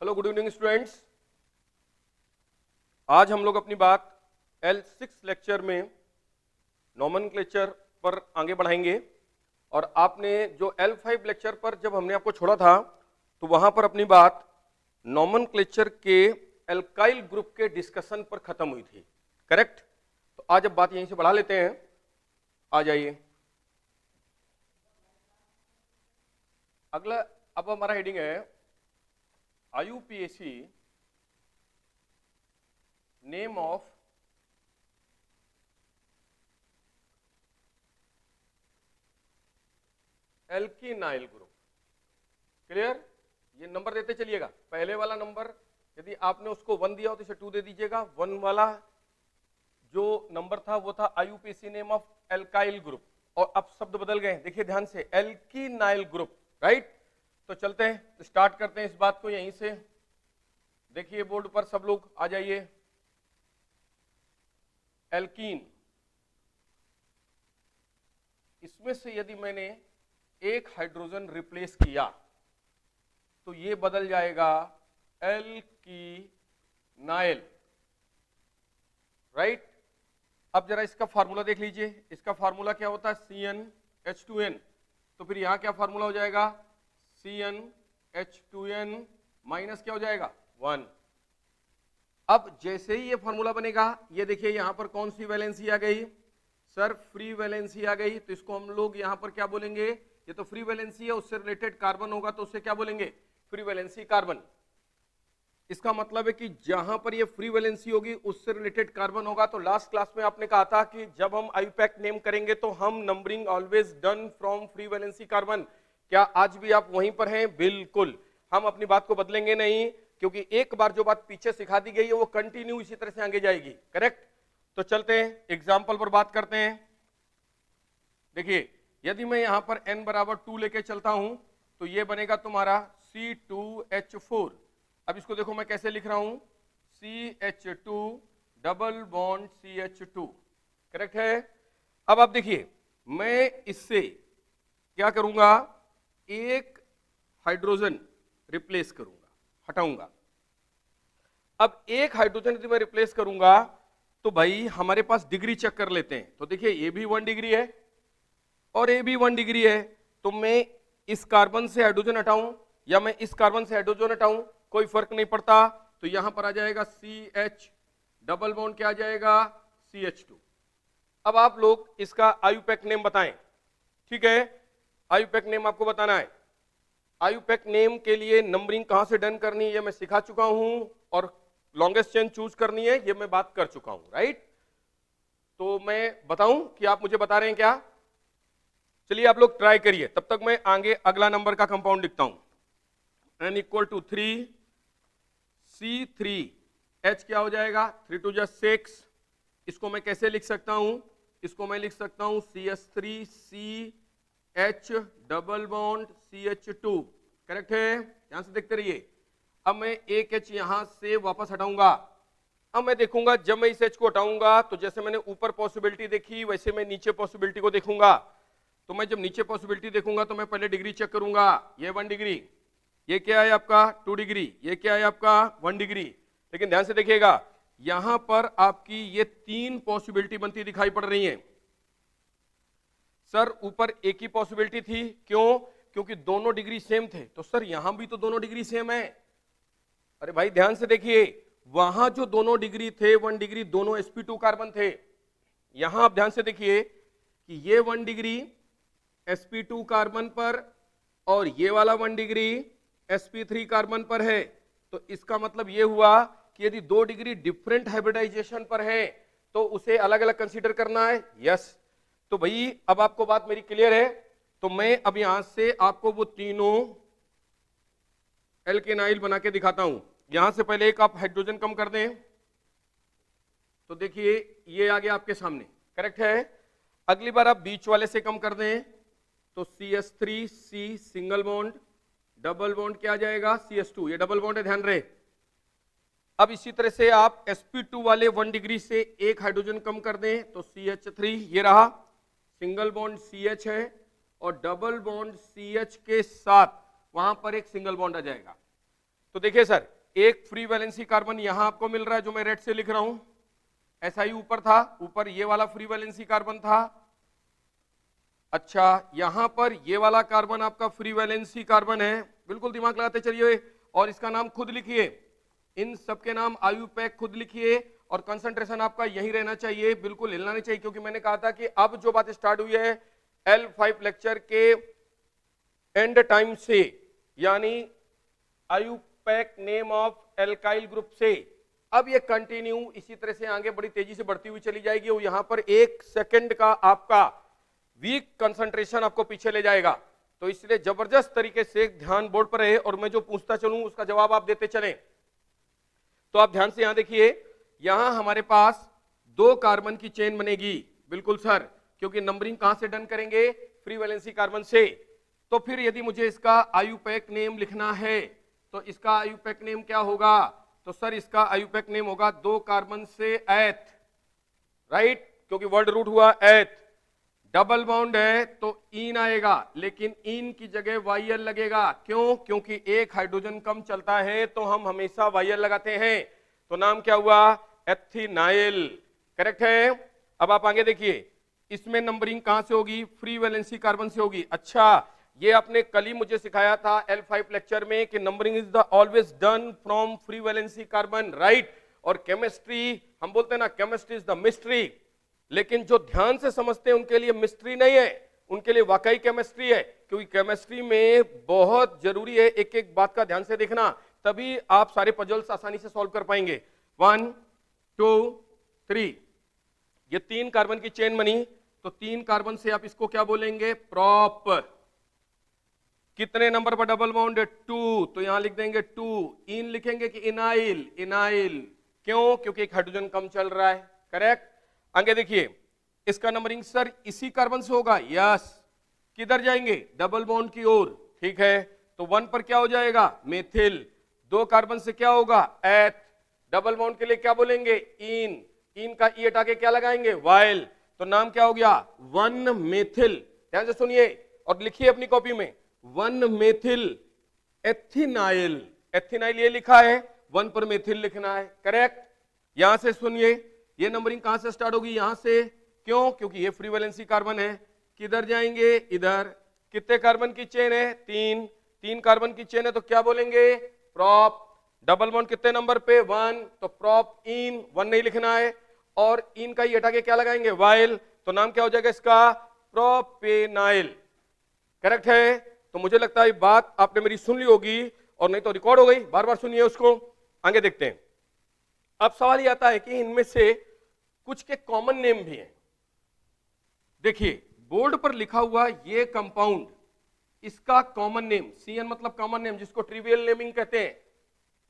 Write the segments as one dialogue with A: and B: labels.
A: Hello good evening students. आज हम लोग अपनी बात L6 लेक्चर में नॉमेनक्लेचर पर आगे बढ़ाएंगे। और आपने जो L5 लेक्चर पर जब हमने आपको छोड़ा था तो वहां पर अपनी बात नॉमेनक्लेचर के एल्काइल ग्रुप के डिस्कशन पर खत्म हुई थी, करेक्ट? तो आज अब बात यहीं से बढ़ा लेते हैं। आ जाइए, अगला अब हमारा हेडिंग है IUPAC name of alkenyl group. Clear? ये नंबर देते चलिएगा। पहले वाला नंबर यदि आपने उसको 1 दिया हो तो इसे 2 दे दीजिएगा। 1 वाला जो नंबर था वो था IUPAC name of alkyl group, और अब शब्द बदल गए। देखिए ध्यान से, एल्किनाइल ग्रुप, राइट? तो चलते हैं, स्टार्ट करते हैं इस बात को यहीं से। देखिए बोर्ड पर सब लोग आ जाइए। एल्कीन, इसमें से यदि मैंने एक हाइड्रोजन रिप्लेस किया तो ये बदल जाएगा एल्कीनाइल, राइट? अब जरा इसका फार्मूला देख लीजिए। इसका फार्मूला क्या होता है? CnH2n। तो फिर यहां क्या फार्मूला हो जाएगा? CnH2n माइनस क्या हो जाएगा? 1। अब जैसे ही ये फार्मूला बनेगा, ये देखिए यहां पर कौन सी वैलेंसी आ गई? सर फ्री वैलेंसी आ गई। तो इसको हम लोग यहां पर क्या बोलेंगे? ये तो फ्री वैलेंसी है, उससे रिलेटेड कार्बन होगा तो उससे क्या बोलेंगे? Free valency carbon. इसका मतलब है कि जहां पर ये फ्री वैलेंसी होगी उससे रिलेटेड कार्बन होगा। तो लास्ट क्लास में आपने कहा था कि जब हम IUPAC नेम करेंगे तो हम numbering always done from free valency carbon. क्या आज भी आप वहीं पर हैं? बिल्कुल, हम अपनी बात को बदलेंगे नहीं, क्योंकि एक बार जो बात पीछे सिखा दी गई है वो कंटिन्यू इसी तरह से आगे जाएगी, करेक्ट? तो चलते हैं एग्जाम्पल पर बात करते हैं। देखिए यदि मैं यहां पर n बराबर 2 लेके चलता हूं तो ये बनेगा तुम्हारा C2H4। अब इसको देखो मैं कैसे लिख रहा हूं, CH2 double bond CH2, correct है? अब आप देखिए, मैं इससे क्या करूंगा? एक हाइड्रोजन रिप्लेस करूंगा, हटाऊंगा। अब एक हाइड्रोजन यदि मैं रिप्लेस करूंगा तो भाई हमारे पास डिग्री चेक कर लेते हैं। तो देखिए ये भी 1 डिग्री है और ये भी 1 डिग्री है। तो मैं इस कार्बन से हाइड्रोजन हटाऊं या मैं इस कार्बन से हाइड्रोजन हटाऊं, कोई फर्क नहीं पड़ता। तो यहां पर आ जाएगा CH डबल बॉन्ड, क्या आ जाएगा? CH2। अब आप लोग इसका IUPAC नेम बताएं, ठीक है? IUPAC नेम आपको बताना है। IUPAC नेम के लिए नंबरिंग कहां से डन करनी है ये मैं सिखा चुका हूं, और लॉन्गेस्ट चेन चूज करनी है ये मैं बात कर चुका हूं, राइट? तो मैं बताऊं कि आप मुझे बता रहे हैं क्या? चलिए आप लोग ट्राई करिए, तब तक मैं आगे अगला नंबर का कंपाउंड लिखता हूं। n इक्वल टू 3 C3H क्या हो जाएगा? 3 2 जा 6। इसको मैं कैसे लिख सकता हूं? इसको मैं लिख सकता हूं CH3CH double bond CH2, correct है? ध्यान से देखते रहिए। अब मैं एक H यहां से वापस हटाऊंगा। अब मैं देखूंगा जब मैं इस H को हटाऊंगा तो जैसे मैंने ऊपर पॉसिबिलिटी देखी वैसे मैं नीचे पॉसिबिलिटी को देखूंगा। तो मैं जब नीचे पॉसिबिलिटी देखूंगा तो मैं पहले डिग्री चेक करूंगा। ये 1 डिग्री, ये क्या है आपका? 2 डिग्री, ये क्या है आपका? 1 डिग्री। लेकिन ध्यान से देखिएगा, यहां पर आपकी ये 3 पॉसिबिलिटी बनती दिखाई पड़ रही हैं। सर ऊपर एक ही पॉसिबिलिटी थी, क्यों? क्योंकि दोनों डिग्री सेम थे। तो सर यहां भी तो दोनों डिग्री सेम है। अरे भाई ध्यान से देखिए, वहां जो दोनों डिग्री थे 1 डिग्री, दोनों sp2 कार्बन थे। यहां आप ध्यान से देखिए कि ये 1 डिग्री sp2 कार्बन पर और ये वाला 1 डिग्री sp3 कार्बन पर है। तो इसका मतलब ये हुआ कि यदि 2 डिग्री डिफरेंट हाइब्रिडाइजेशन पर है तो उसे अलग अलग कंसीडर करना है। यस, तो भाई अब आपको बात मेरी क्लियर है। तो मैं अब यहां से आपको वो तीनों एल्केनाइल बना के दिखाता हूं। यहां से पहले एक आप हाइड्रोजन कम कर दें। तो देखिए ये आ गया आपके सामने, करेक्ट है? अगली बार आप बीच वाले से कम कर दें तो CH3C single bond, double bond क्या आ जाएगा? CH2, ये डबल बॉन्ड है, ध्यान रहे। अब इसी तरह से आप sp2 वाले 1 डिग्री से एक हाइड्रोजन कम कर दें तो CH3, ये रहा सिंगल बॉन्ड CH है, और डबल बॉन्ड CH के साथ वहां पर एक सिंगल बॉन्ड आ जाएगा। तो देखिए सर, एक फ्री वैलेंसी कार्बन यहां आपको मिल रहा है जो मैं रेड से लिख रहा हूं, ऐसा ही ऊपर था, ऊपर ये वाला फ्री वैलेंसी कार्बन था। अच्छा, यहां पर ये वाला कार्बन आपका फ्री वैलेंसी कार्बन है, बिल्कुल दिमाग लगाते चलिए, और इसका नाम खुद लिखिए, इन सबके नाम आयुपैक खुद लिखिए, और कंसंट्रेशन आपका यही रहना चाहिए, बिल्कुल हिलना नहीं चाहिए, क्योंकि मैंने कहा था कि अब जो बात स्टार्ट हुई है L5 लेक्चर के एंड टाइम से, यानी IUPAC name of alkyl group से, अब ये कंटिन्यू इसी तरह से आगे बड़ी तेजी से बढ़ती हुई चली जाएगी, और यहां पर 1 सेकंड का आपका वीक कंसंट्रेशन आपको पीछे ले जाएगा। तो इसलिए जबरदस्त तरीके से ध्यान बोर्ड पर रहे, और मैं जो पूछता चलूं उसका जवाब आप देते चलें। तो आप ध्यान से यहां देखिए, यहां हमारे पास 2 कार्बन की चेन बनेगी, बिल्कुल सर, क्योंकि नंबरिंग कहां से डन करेंगे, फ्री वैलेंसी कार्बन से। तो फिर यदि मुझे इसका आयुपैक नेम लिखना है तो इसका आयुपैक नेम क्या होगा, तो सर इसका आयुपैक नेम होगा 2 कार्बन से एथ, राइट, क्योंकि वर्ड रूट हुआ एथ, डबल बॉन्ड है तो इन आएगा, लेकिन इन की जगह वाईएल लगेगा, क्यों, क्योंकि एक हाइड्रोजन कम चलता है तो हम हमेशा वाईएल लगाते हैं, तो नाम क्या हुआ, एथिनाइल, करेक्ट है। अब आप आगे देखिए, इसमें नंबरिंग कहां से होगी, फ्री वैलेंसी कार्बन से होगी। अच्छा, ये आपने कल ही मुझे सिखाया था L5 लेक्चर में कि numbering is the always done from free valency carbon, right. और केमिस्ट्री, हम बोलते हैं ना, केमिस्ट्री इज द मिस्ट्री, लेकिन जो ध्यान से समझते हैं उनके लिए मिस्ट्री नहीं है, उनके लिए वाकई केमिस्ट्री है, क्योंकि केमिस्ट्री में बहुत जरूरी है एक एक बात का ध्यान से देखना, तभी आप सारे पजल्स आसानी से सॉल्व कर पाएंगे। 1 2 3, ये 3 कार्बन की चेन बनी, तो 3 कार्बन से आप इसको क्या बोलेंगे, प्रॉप। कितने नंबर पर डबल बॉन्ड है, 2, तो यहां लिख देंगे 2। इन लिखेंगे कि इनाइल, इनाइल, क्यों, क्योंकि एक हाइड्रोजन कम चल रहा है, करेक्ट। आगे देखिए, इसका नंबरिंग सर इसी कार्बन से होगा, यस, किधर जाएंगे, डबल बॉन्ड की ओर, ठीक है। तो 1 पर क्या हो जाएगा, मेथिल, 2 कार्बन से क्या होगा, एथ, डबल बॉन्ड के लिए क्या बोलेंगे, इन का ई हटा के क्या लगाएंगे, वाइल, तो नाम क्या हो गया, 1 मेथिल। ध्यान से सुनिए और लिखिए अपनी कॉपी में, 1 मेथिल एथिनाइल, एथिनाइल ये लिखा है, 1 पर मेथिल लिखना है, करेक्ट। यहां से सुनिए, ये नंबरिंग कहां से स्टार्ट होगी, यहां से, क्यों, क्योंकि ये फ्री वैलेंसी कार्बन है, किधर जाएंगे, इधर। कितने कार्बन की चेन है, 3 कार्बन की चेन है, तो क्या बोलेंगे, प्रॉप। डबल बॉन्ड कितने नंबर पे, 1, तो प्रॉप इन, 1 नहीं लिखना है, और इन का ये हटा के क्या लगाएंगे, वाइल, तो नाम क्या हो जाएगा इसका, प्रोपेनाइल, करेक्ट है। तो मुझे लगता है बात आपने मेरी सुन ली होगी, और नहीं तो रिकॉर्ड हो गई, बार बार सुनिए उसको। आगे देखते हैं। अब सवाल यह आता है कि इनमें से कुछ के कॉमन नेम भी हैं। देखिए बोर्ड पर लिखा हुआ ये कंपाउंड, इसका कॉमन नेम, CN मतलब कॉमन नेम, जिसको ट्रिवियल नेमिंग कहते हैं।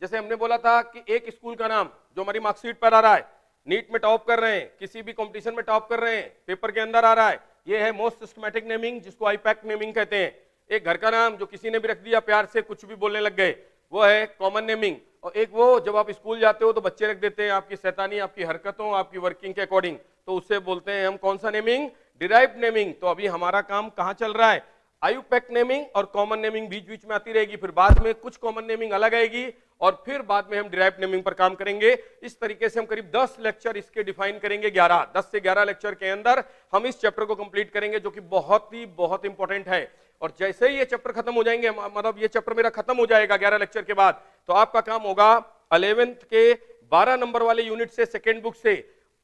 A: जैसे हमने बोला था कि एक स्कूल का नाम जो हमारी मार्कशीट पर आ रहा है, नीट में टॉप कर रहे हैं, किसी भी कंपटीशन में टॉप कर रहे हैं, पेपर के अंदर आ रहा है, ये है मोस्ट सिस्टमैटिक नेमिंग, जिसको आईपैक नेमिंग कहते हैं। एक घर का नाम जो किसी ने भी रख दिया प्यार से, कुछ भी बोलने लग गए, वो है कॉमन नेमिंग। और एक वो जब आप स्कूल जाते हो तो बच्चे रख देते हैं आपकी शैतानी, आपकी हरकतों, आपकी वर्किंग के अकॉर्डिंग, तो उससे बोलते हैं हम कौन सा नेमिंग, डिराइव्ड नेमिंग। तो अभी हमारा काम कहां चल रहा है, आयुपैक नेमिंग और कॉमन नेमिंग बीच बीच में आती रहेगी, फिर बाद में कुछ कॉमन नेमिंग अलग आएगी, और फिर बाद में हम डिराइव्ड नेमिंग पर काम करेंगे। इस तरीके से हम करीब 10 लेक्चर इसके डिफाइन करेंगे, 10 से 11 लेक्चर के अंदर हम इस चैप्टर को कंप्लीट करेंगे, जो कि बहुत इंपॉर्टेंट है। और जैसे ही ये चैप्टर खत्म हो जाएंगे, मतलब ये चैप्टर मेरा खत्म हो जाएगा 11 लेक्चर के बाद, तो आपका काम होगा 11th के 12 नंबर वाले यूनिट से, सेकेंड बुक से,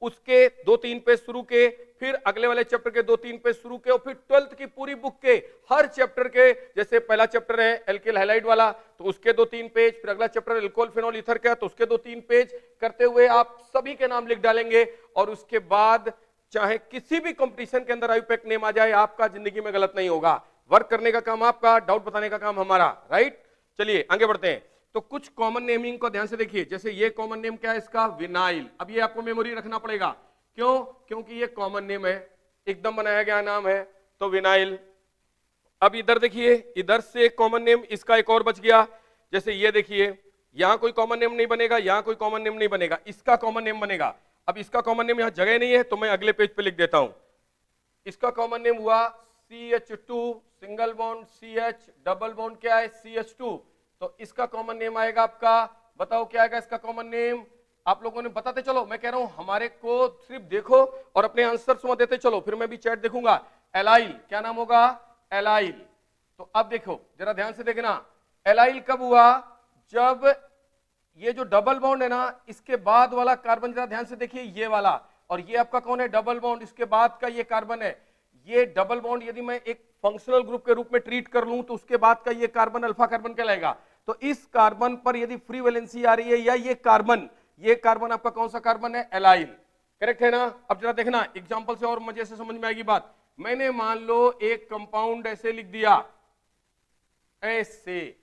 A: उसके 2-3 पेज शुरू के, फिर अगले वाले चैप्टर के 2-3 पेज शुरू के, और फिर 12th की पूरी बुक के हर चैप्टर के, जैसे पहला चैप्टर है एल्किल हैलाइड वाला, तो उसके 2-3 पेज, फिर अगला चैप्टर एल्कोहल फिनोल ईथर का, तो उसके 2-3 पेज करते हुए आप सभी के नाम लिख डालेंगे। और उसके बाद चाहे किसी भी कंपटीशन के अंदर आयुपैक नेम आ जाए, आपका जिंदगी में गलत नहीं होगा। वर्क करने का काम आपका, डाउट बताने का काम हमारा, राइट। चलिए आगे बढ़ते हैं। तो कुछ कॉमन नेमिंग को ध्यान से देखिए, जैसे ये कॉमन नेम क्या है इसका, विनाइल। अब ये आपको मेमोरी रखना पड़ेगा, क्यों, क्योंकि ये कॉमन नेम है, एकदम बनाया गया नाम है, तो विनाइल। अब इधर देखिए, इधर से कॉमन नेम इसका एक और बच गया, जैसे ये देखिए, यहां कोई कॉमन नेम नहीं बनेगा, यहां कोई कॉमन नेम नहीं बनेगा, इसका कॉमन नेम बनेगा। अब इसका कॉमन नेम यहां जगह नहीं है, तो मैं अगले पेज पे लिख देता हूं। इसका कॉमन नेम हुआ CH2, single bond CH, double bond क्या है CH2, तो इसका कॉमन नेम आएगा आपका बताओ क्या आएगा इसका कॉमन नेम? आप लोगों ने बताते चलो, मैं कह रहा हूं हमारे को सिर्फ देखो और अपने आंसर्स में देते चलो, फिर मैं भी चैट देखूंगा। एलाइल, क्या नाम होगा? एलाइल। तो अब देखो जरा ध्यान से देखना, एलाइल कब हुआ? जब ये जो डबल बॉन्ड है ना, इसके बाद वाला कार्बन, जरा ध्यान से देखिए, ये वाला, और ये आपका कौन है? डबल बॉन्ड, इसके बाद का ये कार्बन है। ये डबल बॉन्ड यदि मैं एक फंक्शनल ग्रुप के रूप में ट्रीट कर लूं तो उसके बाद का ये कार्बन अल्फा कार्बन कहलाएगा। तो इस कार्बन पर यदि फ्री वैलेंसी आ रही है, या ये कार्बन आपका कौन सा कार्बन है? एलाइल, करेक्ट है ना? अब जरा देखना एग्जांपल से और मजे से समझ में आएगी बात। मैंने मान लो एक कंपाउंड ऐसे लिख दिया, ऐसे,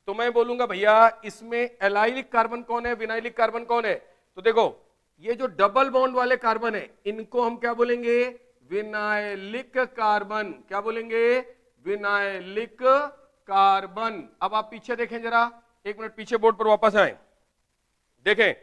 A: तो मैं बोलूंगा भैया इसमें एलाइलिक कार्बन कौन है, विनाइलिक कार्बन कौन है? तो देखो ये जो डबल बॉन्ड वाले कार्बन है इनको हम क्या बोलेंगे? Vinylic carbon. क्या बोलेंगे? Vinylic carbon. अब आप पीछे देखें जरा, एक मिनट पीछे बोर्ड पर वापस आए, देखें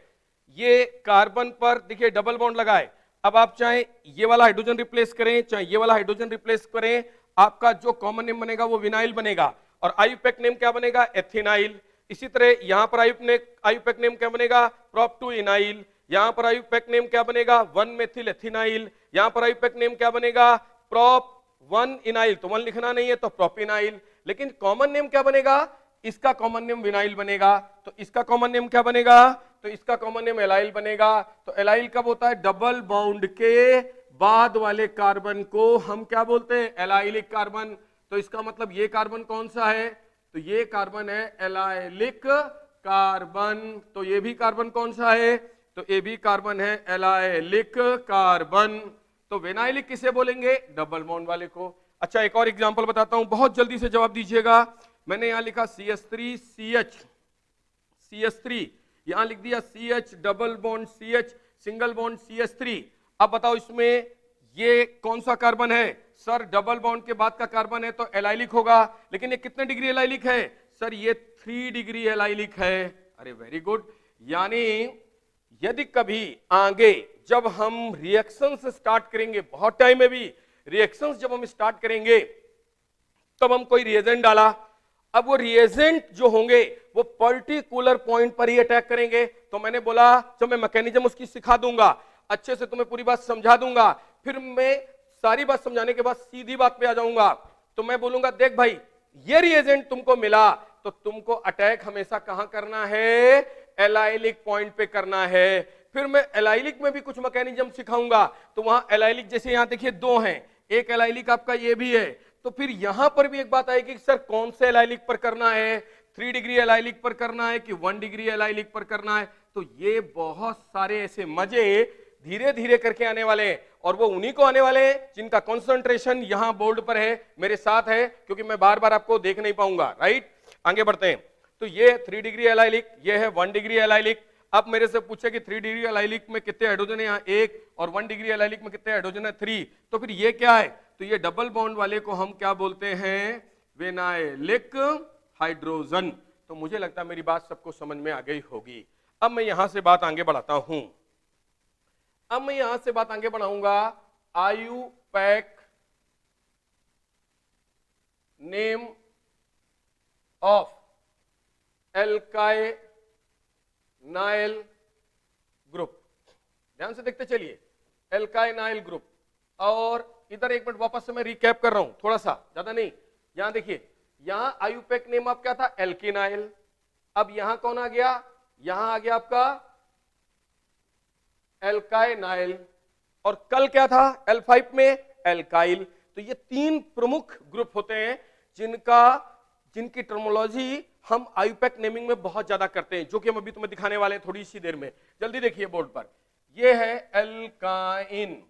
A: ये कार्बन पर देखिए डबल बॉन्ड लगा है। अब आप चाहे ये वाला हाइड्रोजन रिप्लेस करें, चाहे ये वाला हाइड्रोजन रिप्लेस करें, आपका जो कॉमन नेम बनेगा वो विनाइल बनेगा, और आयुपैक नेम क्या बनेगा? एथिनाइल। इसी तरह यहां पर आयुपैक नेम क्या बनेगा? Prop two ynal. यहां पर आयुपैक नेम क्या बनेगा? 1 मेथिल एथिनाइल। यहां पर आयुपैक नेम क्या बनेगा? प्रोप 1 इनाइल। तो 1 लिखना नहीं है तो प्रोपिनाइल। लेकिन कॉमन नेम क्या बनेगा? इसका कॉमन नेम विनाइल बनेगा। तो इसका कॉमन नेम क्या बनेगा? तो इसका कॉमन नेम एलाइल बनेगा। तो एलाइल कब होता है? डबल बॉन्ड के बाद वाले कार्बन को हम क्या बोलते हैं? Allylic carbon. तो इसका मतलब ये कार्बन कौन सा है? तो ये कार्बन है एलाइलिक कार्बन। तो ये भी कार्बन कौन सा है? तो ये भी कार्बन है एलाइलिक कार्बन। तो विनाइलिक किसे बोलेंगे? डबल बॉन्ड वाले को। अच्छा एक और एग्जांपल बताता हूं, बहुत जल्दी से जवाब दीजिएगा। मैंने यहां लिखा CH3 CH3, यहां लिख दिया CH double bond CH single bond CH3। अब बताओ इसमें ये कौन सा कार्बन है? सर डबल बॉन्ड के बाद का कार्बन है तो एलाइलिक होगा, लेकिन ये कितने डिग्री एलाइलिक है? सर ये 3 डिग्री एलाइलिक है। अरे वेरी गुड। यानी यदि कभी आगे जब हम रिएक्शंस स्टार्ट करेंगे, बहुत टाइम में भी रिएक्शंस जब हम स्टार्ट करेंगे तब हम कोई रिएजेंट डाला, अब वो रिएजेंट जो होंगे वो पर्टिकुलर पॉइंट पर ही अटैक करेंगे। तो मैंने बोला जब मैं मैकेनिज्म उसकी सिखा दूंगा, अच्छे से तुम्हें पूरी बात समझा दूंगा, फिर मैं सारी बात समझाने के बाद सीधी बात पे आ जाऊंगा। तो मैं बोलूंगा देख भाई ये रिएजेंट तुमको मिला तो तुमको अटैक हमेशा कहां करना है? एलाइलिक पॉइंट पे करना है। फिर मैं एलाइलिक में भी कुछ मैकेनिज्म सिखाऊंगा। तो वहां एलाइलिक जैसे यहां देखिए 2 हैं, एक एलाइलिक आपका ये भी है, तो फिर यहां पर भी एक बात आएगी कि सर कौन से एलाइलिक पर करना है? 3 डिग्री एलाइलिक पर करना है कि 1 डिग्री एलाइलिक पर करना है? तो ये बहुत सारे ऐसे मजे धीरे धीरे करके आने वाले हैं, और वो उन्हीं को आने वाले हैं जिनका कंसंट्रेशन यहां बोर्ड पर है, मेरे साथ है, क्योंकि मैं बार बार आपको देख नहीं पाऊंगा। राइट, आगे बढ़ते हैं। तो ये 3 डिग्री एलाइलिक, ये है 1 डिग्री एलाइलिक। अब मेरे से पूछे कि 3 डिग्री एलाइलिक में कितने हाइड्रोजन है? यहाँ 1, और 1 डिग्री एलाइलिक में कितने हाइड्रोजन है? 3। तो फिर ये क्या है? तो ये डबल बॉन्ड वाले को हम क्या बोलते हैं? Vinylic hydrogen. तो मुझे लगता है मेरी बात सबको समझ में आ गई होगी। अब मैं यहां से बात आगे बढ़ाता हूं। अब मैं यहां से बात आगे बढ़ाऊंगा IUPAC name of alkynyl group. ध्यान से देखते चलिए, एल्काइनाइल ग्रुप। और इधर एक मिनट वापस से मैं रिकैप कर रहा हूं, थोड़ा सा, ज्यादा नहीं। यहां देखिए, यहां आयुपैक नेम ऑफ क्या था? एल्किनाइल। अब यहां कौन आ गया? यहां आ गया आपका एल्काइनाइल। और कल क्या था L5 में? एल्काइल। तो ये 3 प्रमुख ग्रुप होते हैं जिनकी टर्मोलॉजी हम आयुपैक नेमिंग में बहुत ज्यादा करते हैं, जो कि हम अभी तुम्हें दिखाने वाले हैं थोड़ी सी देर में। जल्दी देखिए बोर्ड पर, ये है एल्काइन।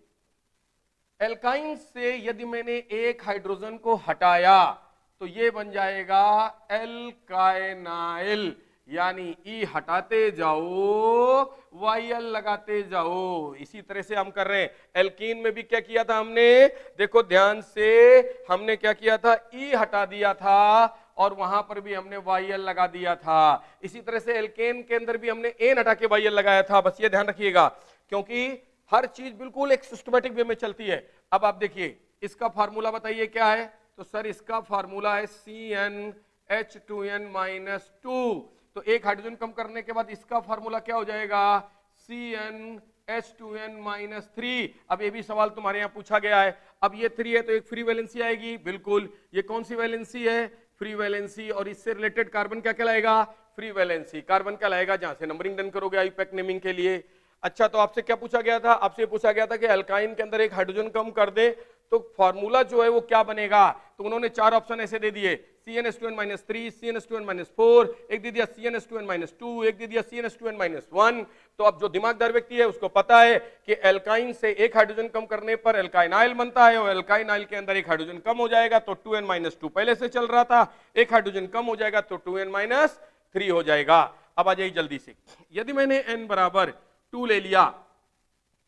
A: एल्काइन से यदि मैंने एक हाइड्रोजन को हटाया तो ये बन जाएगा एल्काइनाइल। यानी ई हटाते जाओ, वाईएल लगाते जाओ। इसी तरह से हम कर रहे हैं। एल्कीन में भी क्या किया था हमने? देखो ध्यान से, हमने क्या किया था? ई हटा दिया था, और वहां पर भी हमने वाईएल लगा दिया था। इसी तरह से एल्केन के अंदर भी हमने एन हटा के वाईएल लगाया था। बस ये ध्यान रखिएगा, क्योंकि हर चीज बिल्कुल एक सिस्टमैटिक वे में चलती है। अब आप देखिए, इसका फार्मूला बताइए क्या है? तो सर इसका फार्मूला है CnH2n-2। तो एक हाइड्रोजन कम करने के बाद इसका फॉर्मूला क्या हो जाएगा, CnH2n-3। अब ये भी सवाल तुम्हारे यहाँ पूछा गया है। अब ये 3 है तो एक फ्री वैलेंसी आएगी, बिल्कुल। ये कौन सी वैलेंसी है, फ्री वैलेंसी, और इससे रिलेटेड कार्बन क्या कहलाएगा, फ्री वैलेंसी कार्बन कहलाएगा, जहां से नंबरिंग डन करोगे आईयूपैक नेमिंग के लिए। अच्छा, तो आपसे क्या पूछा गया था, आपसे पूछा गया था कि अल्काइन के अंदर एक हाइड्रोजन कम कर दे तो फॉर्मूला जो है वो क्या बनेगा। तो उन्होंने 4 ऑप्शन ऐसे दे दिए, CnH2n-3, CnH2n-4, एक दे दिया CnH2n-2, एक दे दिया CnH2n-1। तो अब जो दिमागदार व्यक्ति है उसको पता है कि एल्काइन से एक हाइड्रोजन कम करने पर एल्काइनाइल बनता है, और एल्काइनाइल के अंदर एक हाइड्रोजन कम हो जाएगा तो 2n-2 पहले से चल रहा था, एक हाइड्रोजन कम हो जाएगा तो 2n-3 हो जाएगा। अब आ जाइए जल्दी से, यदि मैंने n बराबर 2 ले लिया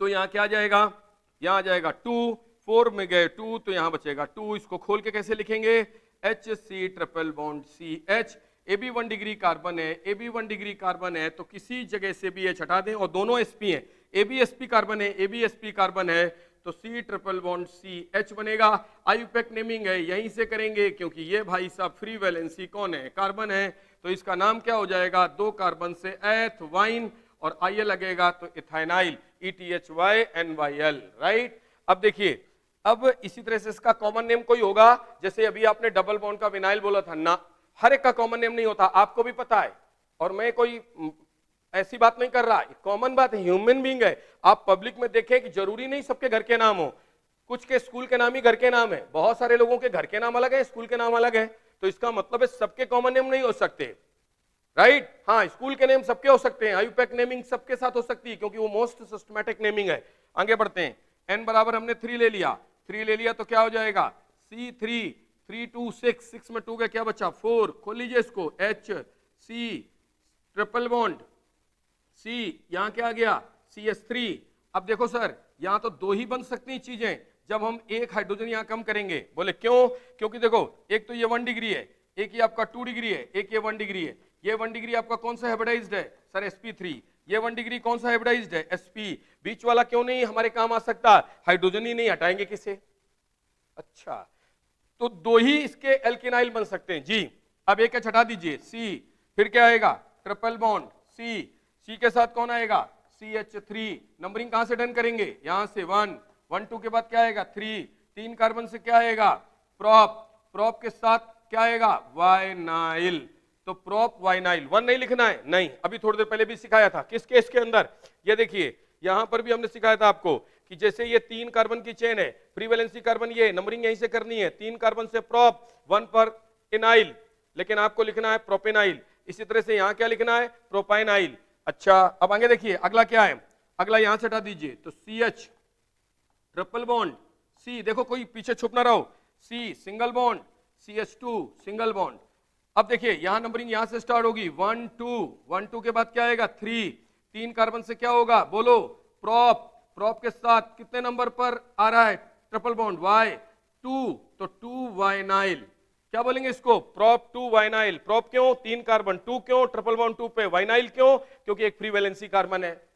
A: तो यहां क्या आ जाएगा, यहां आ जाएगा 2, 4 में गए 2 तो यहां बचेगा 2। इसको खोल के कैसे लिखेंगे, HC triple bond CH। AB 1 degree carbon है, AB 1 डिग्री कार्बन है तो किसी जगह से भी H हटा दें, और दोनों sp हैं, AB sp कार्बन है, AB sp कार्बन है तो C ट्रिपल बॉन्ड CH बनेगा। आईयूपैक नेमिंग है यहीं से करेंगे, क्योंकि ये भाई साहब फ्री वैलेंसी कौन है, कार्बन है, तो इसका नाम क्या हो जाएगा, 2 कार्बन से एथ वाइन, और आइए लगेगा तो इथाइनाइल, ETHYNYL, राइट। अब देखिए, अब इसी तरह से इसका कॉमन नेम कोई होगा, जैसे अभी आपने डबल बॉन्ड का विनाइल बोला था ना, हर एक का कॉमन नेम नहीं होता, आपको भी पता है, और मैं कोई ऐसी बात नहीं कर रहा, कॉमन बात है, ह्यूमन बीइंग है। आप पब्लिक में देखें कि जरूरी नहीं सबके घर के नाम हो, कुछ के स्कूल के नाम ही घर के नाम है, बहुत सारे लोगों के घर के नाम अलग है, स्कूल के नाम अलग है, तो इसका मतलब है सबके कॉमन नेम नहीं हो सकते, राइट। हाँ, स्कूल के नेम सबके हो सकते हैं, आईयूपैक नेमिंग सबके साथ हो सकती है, क्योंकि वो मोस्ट सिस्टमैटिक नेमिंग है। आगे बढ़ते हैं, n बराबर हमने 3 ले लिया, 3 ले लिया तो क्या हो जाएगा, C3, 3 2 6, 6 में 2 का क्या बचा 4, खोल लीजिए इसको, HC ट्रिपल बॉन्ड C, यहां क्या आ गया CH3। अब देखो सर, यहां तो 2 ही बन सकती चीजें जब हम एक हाइड्रोजन यहां कम करेंगे, बोले क्यों, क्योंकि देखो एक तो ये 1 डिग्री है, एक ये आपका 2 डिग्री है, एक ये 1 डिग्री है। ये 1 डिग्री आपका कौन सा हाइब्रिडाइज्ड है सर, sp3। ये 1 डिग्री कौन सा हाइब्रिडाइज्ड है, sp। बीच वाला क्यों नहीं हमारे काम आ सकता, हाइड्रोजन ही नहीं, हटाएंगे किसे। अच्छा, तो 2 ही इसके एल्केनाइल बन सकते हैं जी। अब एक हटा दीजिए C, फिर क्या आएगा ट्रिपल बॉन्ड C के साथ कौन आएगा CH3। नंबरिंग कहां से डन करेंगे, यहां से 1 1 2 के बाद क्या आएगा 3, 3 कार्बन से क्या आएगा प्रोप के साथ क्या आएगा वाइनाइल, तो प्रोप वाइनाइल। 1 नहीं लिखना है, नहीं, अभी थोड़ी देर पहले भी सिखाया था, किस केस के अंदर, ये देखिए यहां पर भी हमने सिखाया था आपको कि जैसे ये 3 कार्बन की चेन है, फ्री वैलेंसी कार्बन, ये नंबरिंग यहीं से करनी है, 3 कार्बन से प्रोप, 1 पर इनाइल, लेकिन आपको लिखना है प्रोपेनाइल। इसी तरह से यहां क्या लिखना है प्रोपाइनाइल। अच्छा, अब आगे देखिए अगला क्या है, अगला यहां से हटा दीजिए तो CH ट्रिपल बॉन्ड C, देखो कोई पीछे छुप ना रहो, C single bond, CH2 single bond. अब देखिए यहां नंबरिंग यहां से स्टार्ट होगी 1 2, 1 2 के बाद क्या आएगा 3, 3 कार्बन से क्या होगा बोलो प्रोप के साथ कितने नंबर पर आ रहा है ट्रिपल बॉन्ड Y2, तो 2 वाइनाइल। क्या बोलेंगे इसको प्रोप 2 वाइनाइल। प्रोप क्यों, 3 कार्बन, 2 क्यों, ट्रिपल बॉन्ड 2 पे, वाइनाइल क्यों, क्योंकि एक फ्री वैलेंसी कार्बन है।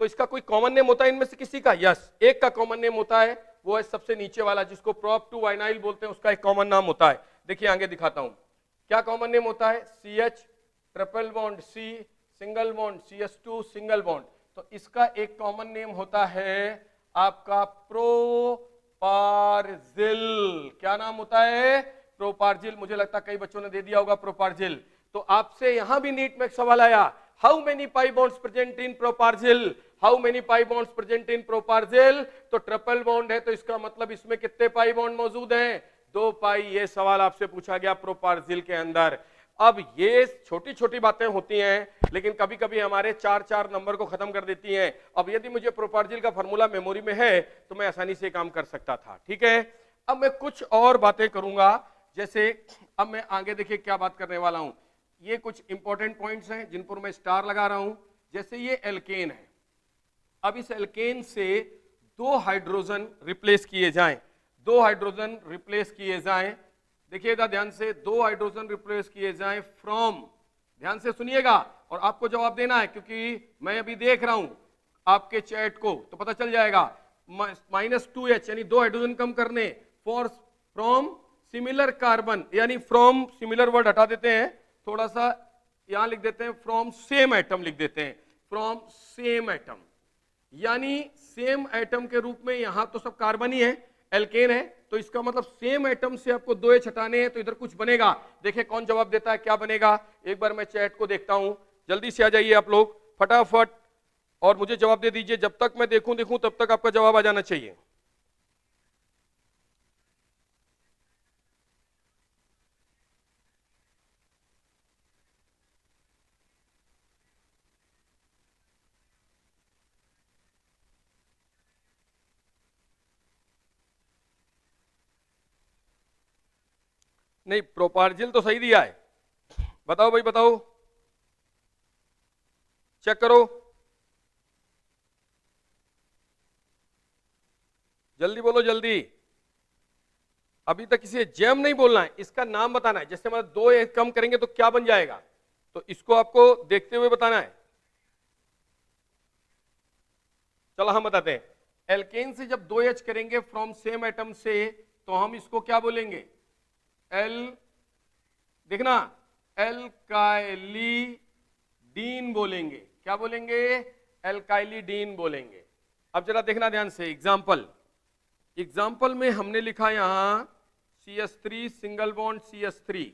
A: तो इसका कोई कॉमन नेम होता है इनमें से किसी का, यस, एक का कॉमन नेम होता है, वो है सबसे नीचे वाला जिसको प्रोप 2 वाइनाइल बोलते हैं, उसका एक कॉमन नाम होता है। देखिए आगे दिखाता हूं क्या कॉमन नेम होता है, CH triple bond C single bond, CH2 single bond, तो इसका एक कॉमन नेम होता है आपका प्रोपार्जिल। क्या नाम होता है प्रोपार्जिल। मुझे लगता है कई बच्चों ने दे दिया होगा प्रोपार्जिल। तो आपसे यहां भी नीट में एक सवाल आया, how many pi bonds present in propargyl, how many pi bonds present in propargyl, तो ट्रिपल बॉन्ड है तो इसका मतलब इसमें कितने पाई बॉन्ड मौजूद हैं 2 पाई। ये सवाल आपसे पूछा गया प्रोपार्जिल के अंदर। अब ये छोटी छोटी बातें होती हैं लेकिन कभी कभी हमारे 4 नंबर को खत्म कर देती हैं। अब यदि मुझे प्रोपार्जिल का फॉर्मूला मेमोरी में है तो मैं आसानी से काम कर सकता था, ठीक है। अब मैं कुछ और बातें करूंगा, जैसे अब मैं आगे देखिए क्या बात करने वाला हूं। ये कुछ इंपॉर्टेंट पॉइंट्स हैं जिन पर मैं स्टार लगा रहा हूं। जैसे ये एल्केन है, अब इस एल्केन से 2 हाइड्रोजन रिप्लेस किए जाएं, 2 हाइड्रोजन रिप्लेस किए जाएं। देखिएगा ध्यान से, 2 हाइड्रोजन रिप्लेस किए जाएं फ्रॉम, ध्यान से सुनिएगा और आपको जवाब देना है क्योंकि मैं अभी देख रहा हूं आपके चैट को तो पता चल जाएगा। -2H यानी 2 हाइड्रोजन कम करने, फॉर फ्रॉम सिमिलर कार्बन, यानी फ्रॉम सिमिलर वर्ड हटा देते हैं, थोड़ा सा यहां लिख देते हैं फ्रॉम सेम एटम, लिख देते हैं फ्रॉम सेम एटम, यानी सेम एटम के रूप में यहां तो सब कार्बन ही है, एल्केन है, तो इसका मतलब सेम एटम से आपको 2 H हटाने हैं, तो इधर कुछ बनेगा। देखिए कौन जवाब देता है, क्या बनेगा, एक बार मैं चैट को देखता हूं, जल्दी से आ जाइए आप लोग फटाफट और मुझे जवाब दे दीजिए। जब तक मैं देखूं तब तक आपका जवाब आ जाना चाहिए। नहीं, प्रोपार्जिल तो सही दिया है, बताओ भाई बताओ, चेक करो जल्दी, बोलो जल्दी। अभी तक किसी जेम नहीं बोलना है, इसका नाम बताना है। जैसे मतलब 2 H कम करेंगे तो क्या बन जाएगा, तो इसको आपको देखते हुए बताना है। चलो हम बताते हैं, एल्केन से जब 2 H करेंगे फ्रॉम सेम एटम से, तो हम इसको क्या बोलेंगे, एल, देखना, एल्काइलिडीन बोलेंगे। क्या बोलेंगे, एल्काइलिडीन बोलेंगे। अब जरा देखना ध्यान से, एग्जाम्पल में हमने लिखा यहां CH3 सिंगल बॉन्ड CH3,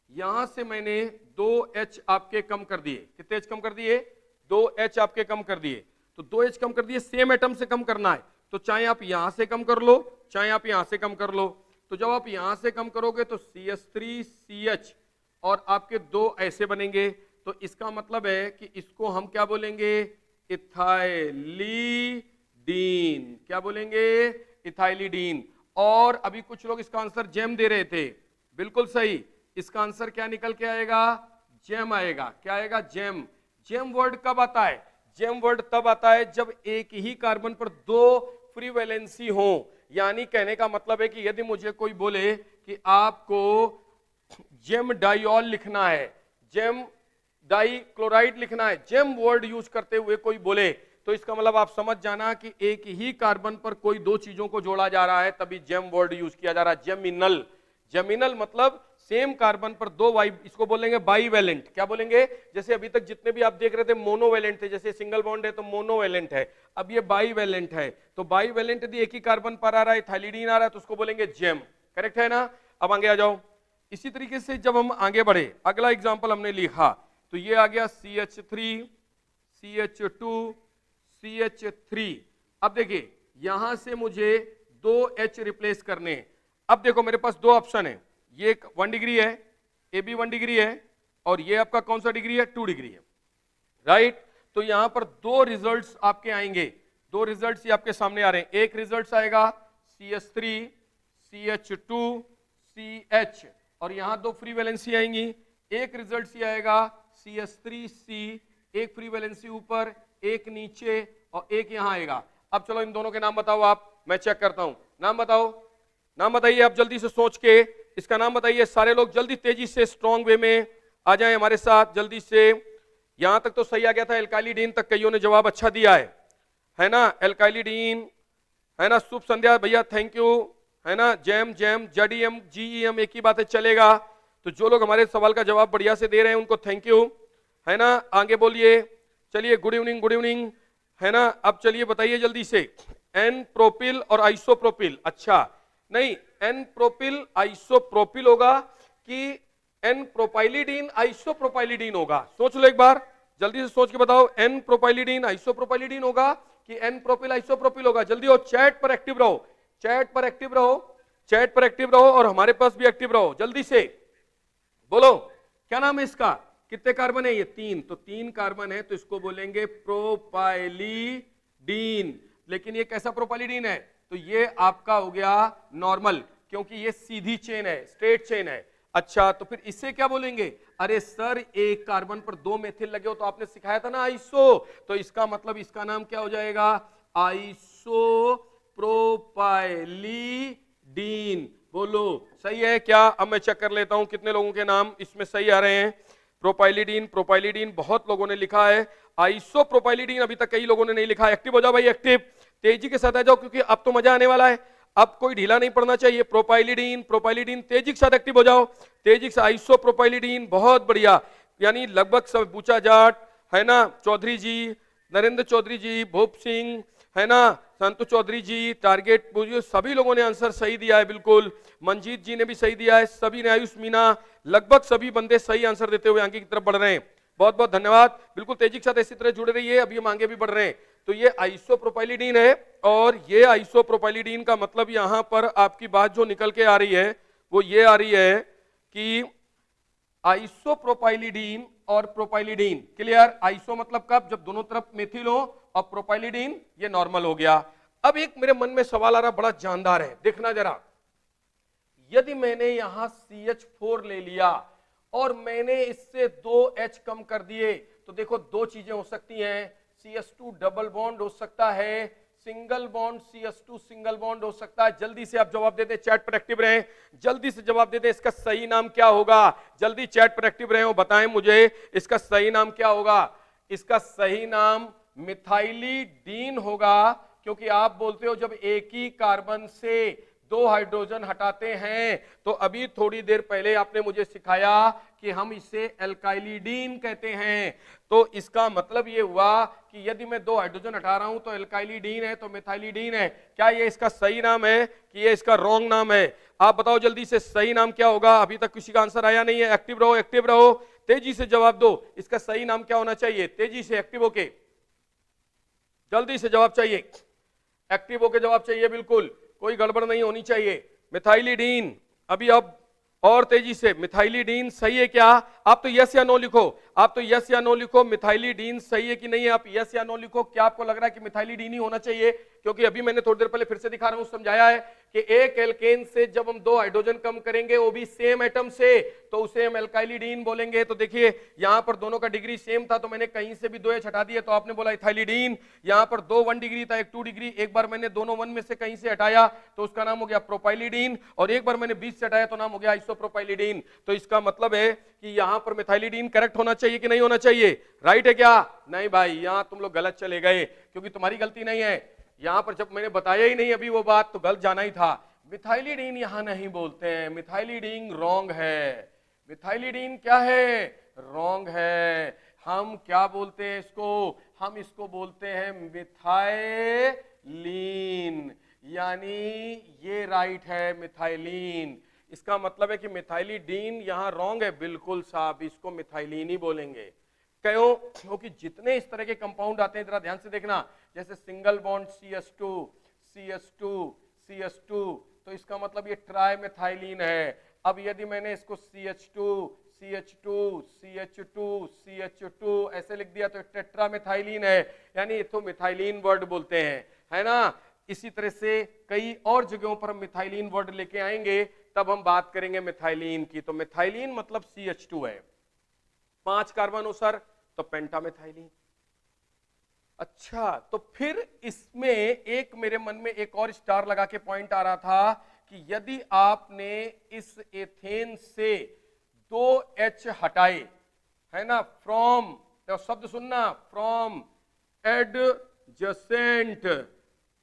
A: यहां से मैंने 2 H आपके कम कर दिए। कितने H कम कर दिए, 2 H आपके कम कर दिए। तो 2 H कम कर दिए, सेम एटम से कम करना है, तो चाहे आप यहां से कम कर लो, चाहे आप यहां से कम कर लो। तो जब आप यहां से कम करोगे तो CH3 CH और आपके 2 ऐसे बनेंगे, तो इसका मतलब है कि इसको हम क्या बोलेंगे, इथाइलिडीन। क्या बोलेंगे, इथाइलिडीन। और अभी कुछ लोग इसका आंसर जेम दे रहे थे, बिल्कुल सही, इसका आंसर क्या निकल के आएगा, जेम आएगा। क्या आएगा, जेम। जेम वर्ड कब आता है, जेम वर्ड तब आता है जब एक ही कार्बन पर 2 फ्री वैलेंसी हो। यानी कहने का मतलब है कि यदि मुझे कोई बोले कि आपको जेम डाइऑल लिखना है, जेम डाई क्लोराइड लिखना है, जेम वर्ड यूज करते हुए कोई बोले, तो इसका मतलब आप समझ जाना कि एक ही कार्बन पर कोई 2 चीजों को जोड़ा जा रहा है, तभी जेम वर्ड यूज किया जा रहा है। जेमिनल, जेमिनल मतलब सेम कार्बन पर 2 वाई, इसको बोलेंगे बाईवैलेंट। क्या बोलेंगे, जैसे अभी तक जितने भी आप देख रहे थे मोनोवैलेंट थे, जैसे सिंगल बॉन्ड है तो मोनोवैलेंट है, अब ये बाईवैलेंट है। तो बाईवैलेंट यदि एक ही कार्बन पर आ रहा है, थाइलिडीन आ रहा है, तो उसको बोलेंगे जेम। करेक्ट है ना। अब आगे आ जाओ। इसी तरीके से जब हम आगे बढ़े, अगला एग्जाम्पल हमने लिखा, तो ये आ गया CH3 CH2 CH3। अब देखिए यहां से मुझे 2 H रिप्लेस करने हैं। अब देखो मेरे पास 2 ऑप्शन है, ये एक 1 डिग्री है, ये भी 1 डिग्री है, और ये आपका कौन सा डिग्री है, 2 डिग्री है, राइट। तो यहां पर 2 रिजल्ट्स आपके आएंगे, 2 रिजल्ट्स ये आपके सामने आ रहे हैं। एक रिजल्ट आएगा CH3 CH2 CH, और यहां 2 फ्री वैलेंसी आएंगी। एक रिजल्ट ये आएगा CH3C, एक फ्री वैलेंसी ऊपर, एक नीचे, और एक यहां आएगा। अब चलो इन दोनों के नाम बताओ आप, मैं चेक करता हूं। नाम बताओ, नाम बताइए आप जल्दी से सोच के, इसका नाम बताइए। सारे लोग जल्दी तेजी से स्ट्रॉन्ग वे में आ जाएं हमारे साथ जल्दी से। यहां तक तो सही आ गया था, एल्काइलिडीन तक कईयों ने जवाब अच्छा दिया है ना, एल्काइलिडीन है ना। शुभ संध्या भैया, थैंक यू, है ना। जेम जेम JDM GEM एक ही बात है, चलेगा। तो जो लोग हमारे सवाल का जवाब बढ़िया से दे रहे हैं उनको थैंक यू, है ना। आगे बोलिए, चलिए, गुड इवनिंग, गुड इवनिंग, है ना। अब चलिए बताइए जल्दी से, एन प्रोपिल और आइसोप्रोपिल, अच्छा नहीं, एन प्रोपिल आइसोप्रोपिल होगा कि एन प्रोपाइलिडीन आइसोप्रोपाइलिडीन होगा, सोच लो एक बार, जल्दी से सोच के बताओ, एन प्रोपाइलिडीन आइसोप्रोपाइलिडीन होगा कि एन प्रोपिल आइसोप्रोपिल होगा। जल्दी हो, चैट पर एक्टिव रहो, चैट पर एक्टिव रहो, चैट पर एक्टिव रहो, और हमारे पास भी एक्टिव रहो, जल्दी से बोलो क्या नाम है इसका, कितने कार्बन है, ये 3, तो 3 कार्बन है, तो इसको बोलेंगे प्रोपाइलिडीन। लेकिन ये कैसा प्रोपाइलिडीन है, तो ये आपका हो गया नॉर्मल, क्योंकि ये सीधी चेन है, स्ट्रेट चेन है। अच्छा, तो फिर इसे क्या बोलेंगे, अरे सर एक कार्बन पर 2 मेथिल लगे हो, तो आपने सिखाया था ना आइसो, तो इसका मतलब इसका नाम क्या हो जाएगा, आइसो प्रोपाइलिडीन। बोलो सही है क्या। अब मैं चेक कर लेता हूं कितने लोगों के नाम इसमें सही आ रहे हैं। प्रोपाइलिडीन, प्रोपाइलिडीन बहुत लोगों ने लिखा है, आइसो प्रोपाइलिडीन अभी तक कई लोगों ने नहीं लिखा। एक्टिव हो जाओ भाई, एक्टिव, तेजी के साथ आ जाओ, क्योंकि अब तो मजा आने वाला है, अब कोई ढीला नहीं पड़ना चाहिए। प्रोपाइलिडीन, प्रोपाइलिडीन, तेजी के साथ एक्टिव हो जाओ, तेजी से। आइसो प्रोपाइलिडीन, बहुत बढ़िया। यानी लगभग सब, बूचा जाट है ना, चौधरी जी, नरेंद्र चौधरी जी, भूप सिंह है ना, संतु चौधरी जी, टारगेट सभी लोगों ने आंसर सही दिया है बिल्कुल। मंजीत जी ने भी सही दिया है, सभी ने, आयुष मीना, लगभग सभी बंदे सही आंसर देते हुए आगे की तरफ बढ़ रहे हैं। बहुत बहुत धन्यवाद, बिल्कुल तेजी के साथ इसी तरह जुड़े रहिए, अभी हम आगे भी बढ़ रहे हैं। तो ये आइसोप्रोपाइलिडीन है, और ये आइसोप्रोपाइलिडीन का मतलब यहां पर आपकी बात जो निकल के आ रही है वो ये आ रही है कि आइसोप्रोपाइलिडीन और प्रोपाइलिडीन, क्लियर। आइसो मतलब कब, जब दोनों तरफ मेथिल हो, और प्रोपाइलिडीन ये नॉर्मल हो गया। अब एक मेरे मन में सवाल आ रहा, बड़ा जानदार है, देखना जरा। यदि मैंने यहां CH4 ले लिया और मैंने इससे 2 H कम कर दिए, तो देखो दो चीजें हो सकती हैं, CH2 डबल बॉन्ड हो सकता है, single bond CH2 single bond हो सकता है। जल्दी से आप जवाब दे दें, चैट पर एक्टिव रहें, जल्दी से जवाब दे दें, इसका सही नाम क्या होगा। जल्दी चैट पर एक्टिव रहे हो, बताएं मुझे इसका सही नाम क्या होगा। इसका सही नाम मिथाइलिडीन होगा, क्योंकि आप बोलते हो जब एक ही कार्बन से 2 हाइड्रोजन हटाते हैं, तो अभी थोड़ी देर पहले आपने मुझे सिखाया कि हम इसे एल्काइलिडीन कहते हैं। तो इसका मतलब ये हुआ कि यदि मैं 2 हाइड्रोजन हटा रहा हूं तो एल्काइलिडीन है, तो मिथाइलिडीन है। क्या ये इसका सही नाम है कि ये इसका रॉन्ग नाम है? आप बताओ जल्दी से, सही नाम क्या होगा। अभी तक किसी का आंसर आया नहीं है, एक्टिव रहो, एक्टिव रहो, तेजी से जवाब दो, इसका सही नाम क्या होना चाहिए। तेजी से एक्टिव होके जल्दी से जवाब चाहिए, एक्टिव होके जवाब चाहिए, बिल्कुल कोई गड़बड़ नहीं होनी चाहिए। मिथाइलिडीन, अभी अब और तेजी से, मिथाइलिडीन सही है क्या? आप तो यस या नो लिखो, आप तो यस या नो लिखो, मिथाइलिडीन सही है कि नहीं है, आप यस या नो लिखो। क्या आपको लग रहा है कि मिथाइलिडीन ही होना चाहिए? क्योंकि अभी मैंने थोड़ी देर पहले फिर से दिखा रहा हूं, समझाया है कि एक एल्केन से जब हम 2 हाइड्रोजन कम करेंगे, वो भी सेम एटम से, तो उसे हम एल्काइलिडीन बोलेंगे। तो देखिए यहां पर दोनों का डिग्री सेम था, तो मैंने कहीं से भी 2 H हटा दिए, तो आपने बोला इथाइलिडीन। यहां पर 2 1 डिग्री था, एक 2 डिग्री, एक बार मैंने दोनों 1 में से कहीं से हटाया तो उसका नाम हो गया प्रोपाइलिडीन, और एक बार मैंने 20 से हटाया तो नाम हो गया आइसोप्रोपाइलिडीन। तो इसका मतलब है कि यहां पर मिथाइलिडीन करेक्ट होना चाहिए कि नहीं होना चाहिए? राइट है क्या? नहीं भाई, यहां तुम लोग गलत चले गए, क्योंकि तुम्हारी गलती नहीं है। यहां पर जब मैंने बताया ही नहीं अभी वो बात, तो गलत जाना ही था। मिथाइलिडीन यहां नहीं बोलते हैं, मिथाइलिडीन रॉन्ग है। मिथाइलिडीन क्या है? रॉन्ग है। हम क्या बोलते हैं इसको? हम इसको बोलते हैं मिथाइलीन, यानी ये राइट है, मिथाइलीन। इसका मतलब है कि मिथाइलिडीन यहां रॉन्ग है, बिल्कुल साहब, इसको मिथाइलीन ही बोलेंगे। क्यों? क्योंकि जितने इस तरह के कंपाउंड आते हैं, जरा ध्यान से देखना, जैसे single bond CH2 CH2 CH2, तो इसका मतलब ये ट्राई मिथाइलीन है। अब यदि मैंने इसको CH2 CH2 CH2 CH2 ऐसे लिख दिया तो टेट्रा मिथाइलीन है, यानी ये तो मिथाइलीन वर्ड बोलते हैं, है ना। इसी तरह से कई और जगहों पर हम मिथाइलीन वर्ड लेके आएंगे, तब हम बात करेंगे मिथाइलीन की। तो मिथाइलीन मतलब CH2 है, 5 कार्बन हो सर, तो पेंटामिथाइलीन। अच्छा, तो फिर इसमें एक मेरे मन में एक और स्टार लगा के पॉइंट आ रहा था कि यदि आपने इस एथेन से 2 H हटाए, है ना, फ्रॉम, तो शब्द सुनना, from adjacent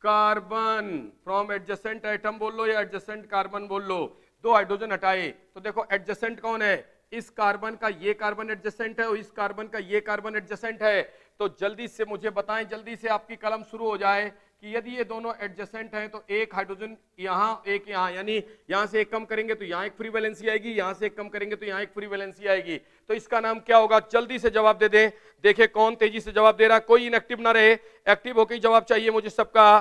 A: carbon, from adjacent atom बोल लो या एडजेसेंट कार्बन बोल लो, 2 हाइड्रोजन हटाए, तो देखो एडजेसेंट कौन है? इस कार्बन का ये कार्बन एडजेसेंट है और इस कार्बन का ये कार्बन एडजेसेंट है। तो जल्दी से मुझे बताएं, जल्दी से आपकी कलम शुरू हो जाए, कि यदि ये दोनों एडजेसेंट हैं तो एक हाइड्रोजन यहां, एक यहां, यानी यहां से एक कम करेंगे तो यहां एक फ्री वैलेंसी आएगी, यहां से एक कम करेंगे तो यहां एक फ्री वैलेंसी आएगी। तो इसका नाम क्या होगा? जल्दी से जवाब दे दें, देखें कौन तेजी से जवाब दे रहा, कोई इनएक्टिव ना रहे, एक्टिव होकर ही जवाब चाहिए मुझे सबका।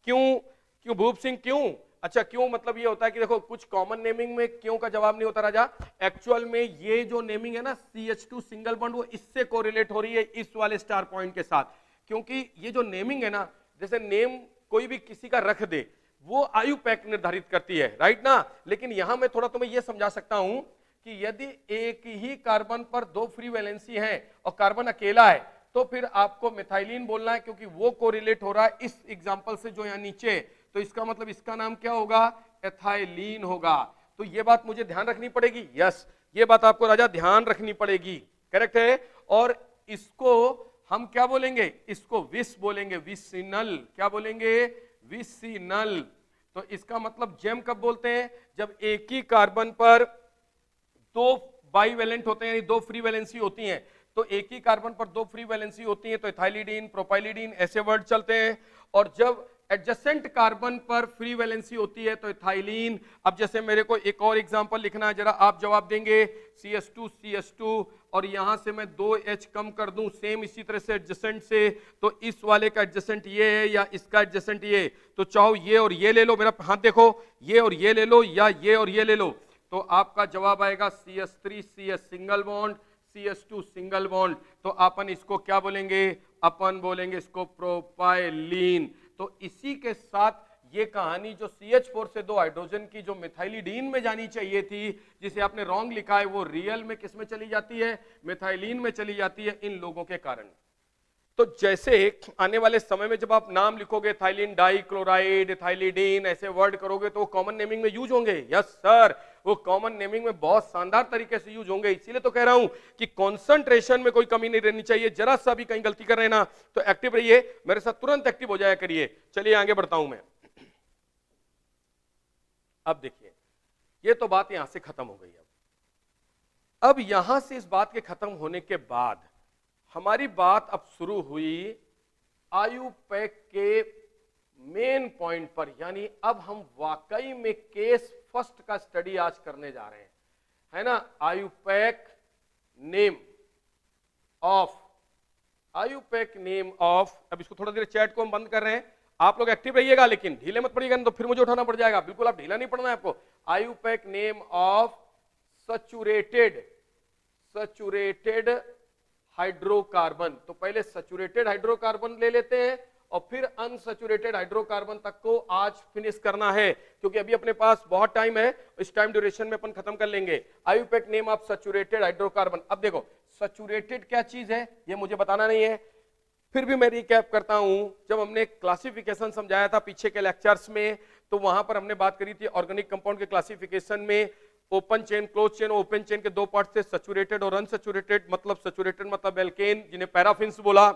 A: क्यों? क्यों भूप सिंह, क्यों? अच्छा, क्यों मतलब ये होता है कि देखो कुछ कॉमन नेमिंग में क्यों का जवाब नहीं होता राजा। एक्चुअल में ये जो नेमिंग है ना CH2 सिंगल बॉन्ड, वो इससे कोरिलेट हो रही है इस वाले स्टार पॉइंट के साथ, क्योंकि ये जो नेमिंग है ना, जैसे नेम कोई भी किसी का रख दे, वो आयु पैक निर्धारित करती है, राइट ना। लेकिन यहां मैं थोड़ा तुम्हें यह समझा सकता हूं कि यदि एक ही कार्बन पर 2 फ्री वैलेंसी है और कार्बन अकेला है, तो फिर आपको मिथाइलीन बोलना है, क्योंकि वो कोरिलेट हो रहा है इस एग्जांपल से जो यहां नीचे। तो इसका मतलब इसका नाम क्या होगा? एथाइलीन होगा। तो ये बात मुझे ध्यान रखनी पड़ेगी, यस, ये बात आपको राजा ध्यान रखनी पड़ेगी, करेक्ट है। और इसको हम क्या बोलेंगे? इसको विस बोलेंगे, विसिनल, क्या बोलेंगे? विसिनल। तो इसका मतलब जेम कब बोलते हैं? जब एक ही कार्बन पर 2 बाईवेलेंट होते हैं, यानी दो फ्री वैलेंसी होती हैं, तो एक ही कार्बन पर दो फ्री वैलेंसी होती है, तो इथाइलिडीन, प्रोपाइलिडीन ऐसे वर्ड चलते हैं। और जब एडजेसेंट कार्बन पर फ्री वैलेंसी होती है तो इथाइलिन। अब जैसे मेरे को एक और एग्जांपल लिखना है, जरा आप जवाब देंगे, CH2 और यहां से मैं 2H कम कर दूं, सेम इसी तरह से एडजेसेंट से, तो इस वाले का एडजेसेंट ये है या इसका एडजेसेंट ये, तो चाहो ये और ये ले लो, मेरा हाथ देखो, ये और ये ले लो या ये और ये ले लो, तो आपका जवाब आएगा CH3 CH single bond, CH2 single bond. तो अपन इसको क्या बोलेंगे, अपन बोलेंगे इसको प्रोपाइलीन। तो इसी के साथ ये कहानी जो CH4 से दो हाइड्रोजन की जो मिथाइलिडीन में जानी चाहिए थी, जिसे आपने रॉन्ग लिखा है, वो रियल में किस में चली जाती है, मिथाइलिन में चली जाती है, इन लोगों के कारण। तो जैसे आने वाले समय में जब आप नाम लिखोगे, थाइलिन डाइक्लोराइड, इथाइलिडीन, ऐसे वर्ड करोगे तो वो कॉमन नेमिंग में यूज होंगे। यस सर, वो कॉमन नेमिंग में बहुत शानदार तरीके से यूज होंगे। इसीलिए तो कह रहा हूं कि कंसंट्रेशन में कोई कमी नहीं रहनी चाहिए। जरा सा भी कहीं गलती कर रहे हैं ना तो एक्टिव रहिए, मेरे साथ तुरंत एक्टिव हो जाया करिए। चलिए आगे बढ़ता हूं मैं। अब देखिए, ये तो बात यहां से खत्म हो गई। अब यहां से इस बात के खत्म होने के बाद हमारी बात अब शुरू हुई आयुपैक के मेन पॉइंट पर, यानी अब हम वाकई में केस फर्स्ट का स्टडी आज करने जा रहे हैं, है ना। आयुपैक नेम ऑफ, अब इसको थोड़ा देर चैट को हम बंद कर रहे हैं, आप लोग एक्टिव रहिएगा, लेकिन ढीले मत पड़िएगा, तो फिर मुझे उठाना पड़ जाएगा। बिल्कुल आप ढीला नहीं पड़ना है आपको। IUPAC name of saturated hydrocarbon. तो पहले सचुरेटेड हाइड्रोकार्बन ले लेते हैं और फिर अनसैचुरेटेड हाइड्रोकार्बन तक को आज फिनिश करना है, क्योंकि अभी अपने पास बहुत टाइम है, इस टाइम ड्यूरेशन में अपन खत्म कर लेंगे। IUPAC name of saturated hydrocarbon. अब देखो सैचुरेटेड क्या चीज है ये मुझे बताना नहीं है, फिर भी मैं रिकैप करता हूं। जब हमने क्लासिफिकेशन समझाया था पीछे के लेक्चर्स में, तो वहां पर हमने बात करी थी ऑर्गेनिक कंपाउंड के क्लासिफिकेशन में open chain, close chain. Open chain के दो पार्ट थे, सैचुरेटेड और अनसैचुरेटेड। मतलब सैचुरेटेड मतलब एल्केन, जिन्हें पैराफिन्स बोला।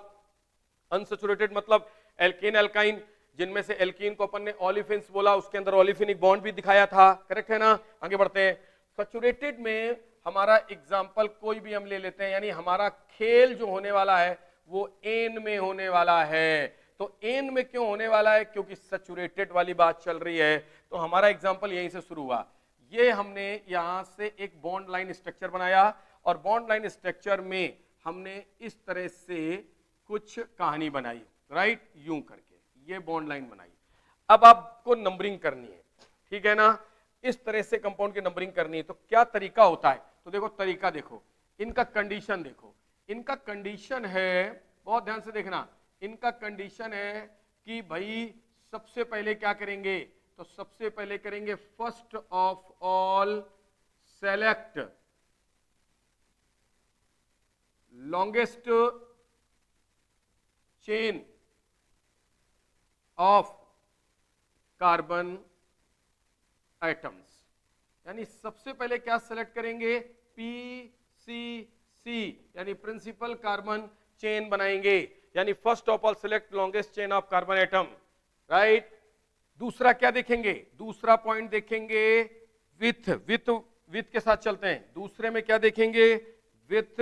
A: अनसैचुरेटेड मतलब एल्केन एल्काइन, जिनमें से एल्कीन को अपन ने ओलिफिन्स बोला, उसके अंदर ओलिफिनिक बॉन्ड भी दिखाया था। करेक्ट है ना। आगे बढ़ते हैं। सैचुरेटेड में हमारा एग्जाम्पल कोई भी हम ले लेते हैं, यानी हमारा खेल जो होने वाला है वो एन में होने वाला है। तो एन में क्यों होने वाला है, क्योंकि सैचुरेटेड वाली बात चल रही है। तो हमारा एग्जाम्पल यहीं से शुरू हुआ। ये हमने यहां से एक बॉन्ड लाइन स्ट्रक्चर बनाया और बॉन्ड लाइन स्ट्रक्चर में हमने इस तरह से कुछ कहानी बनाई, राइट, यूं करके ये बॉन्ड लाइन बनाई। अब आपको नंबरिंग करनी है, ठीक है ना। इस तरह से कंपाउंड की नंबरिंग करनी है। तो क्या तरीका होता है, तो देखो तरीका देखो, इनका कंडीशन देखो। इनका कंडीशन है, बहुत ध्यान से देखना, इनका कंडीशन है कि भाई सबसे पहले क्या करेंगे, तो सबसे पहले करेंगे first of all select longest chain of carbon atoms. यानी सबसे पहले क्या सेलेक्ट करेंगे, PCC, यानी प्रिंसिपल कार्बन चेन बनाएंगे, यानी first of all select longest chain of carbon atom, right. दूसरा क्या देखेंगे, दूसरा पॉइंट देखेंगे विथ के साथ चलते हैं। दूसरे में क्या देखेंगे, विथ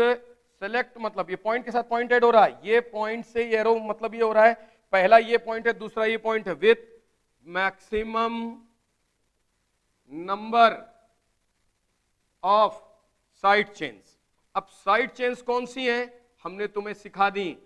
A: सेलेक्ट, मतलब ये पॉइंट के साथ पॉइंट ऐड हो रहा है, ये पॉइंट से ये एरो मतलब ये हो रहा है, पहला ये पॉइंट है, दूसरा ये पॉइंट है, with maximum number of side chains. अब साइड चेन्स कौन सी हैं, हमने तुम्हें सिखा दी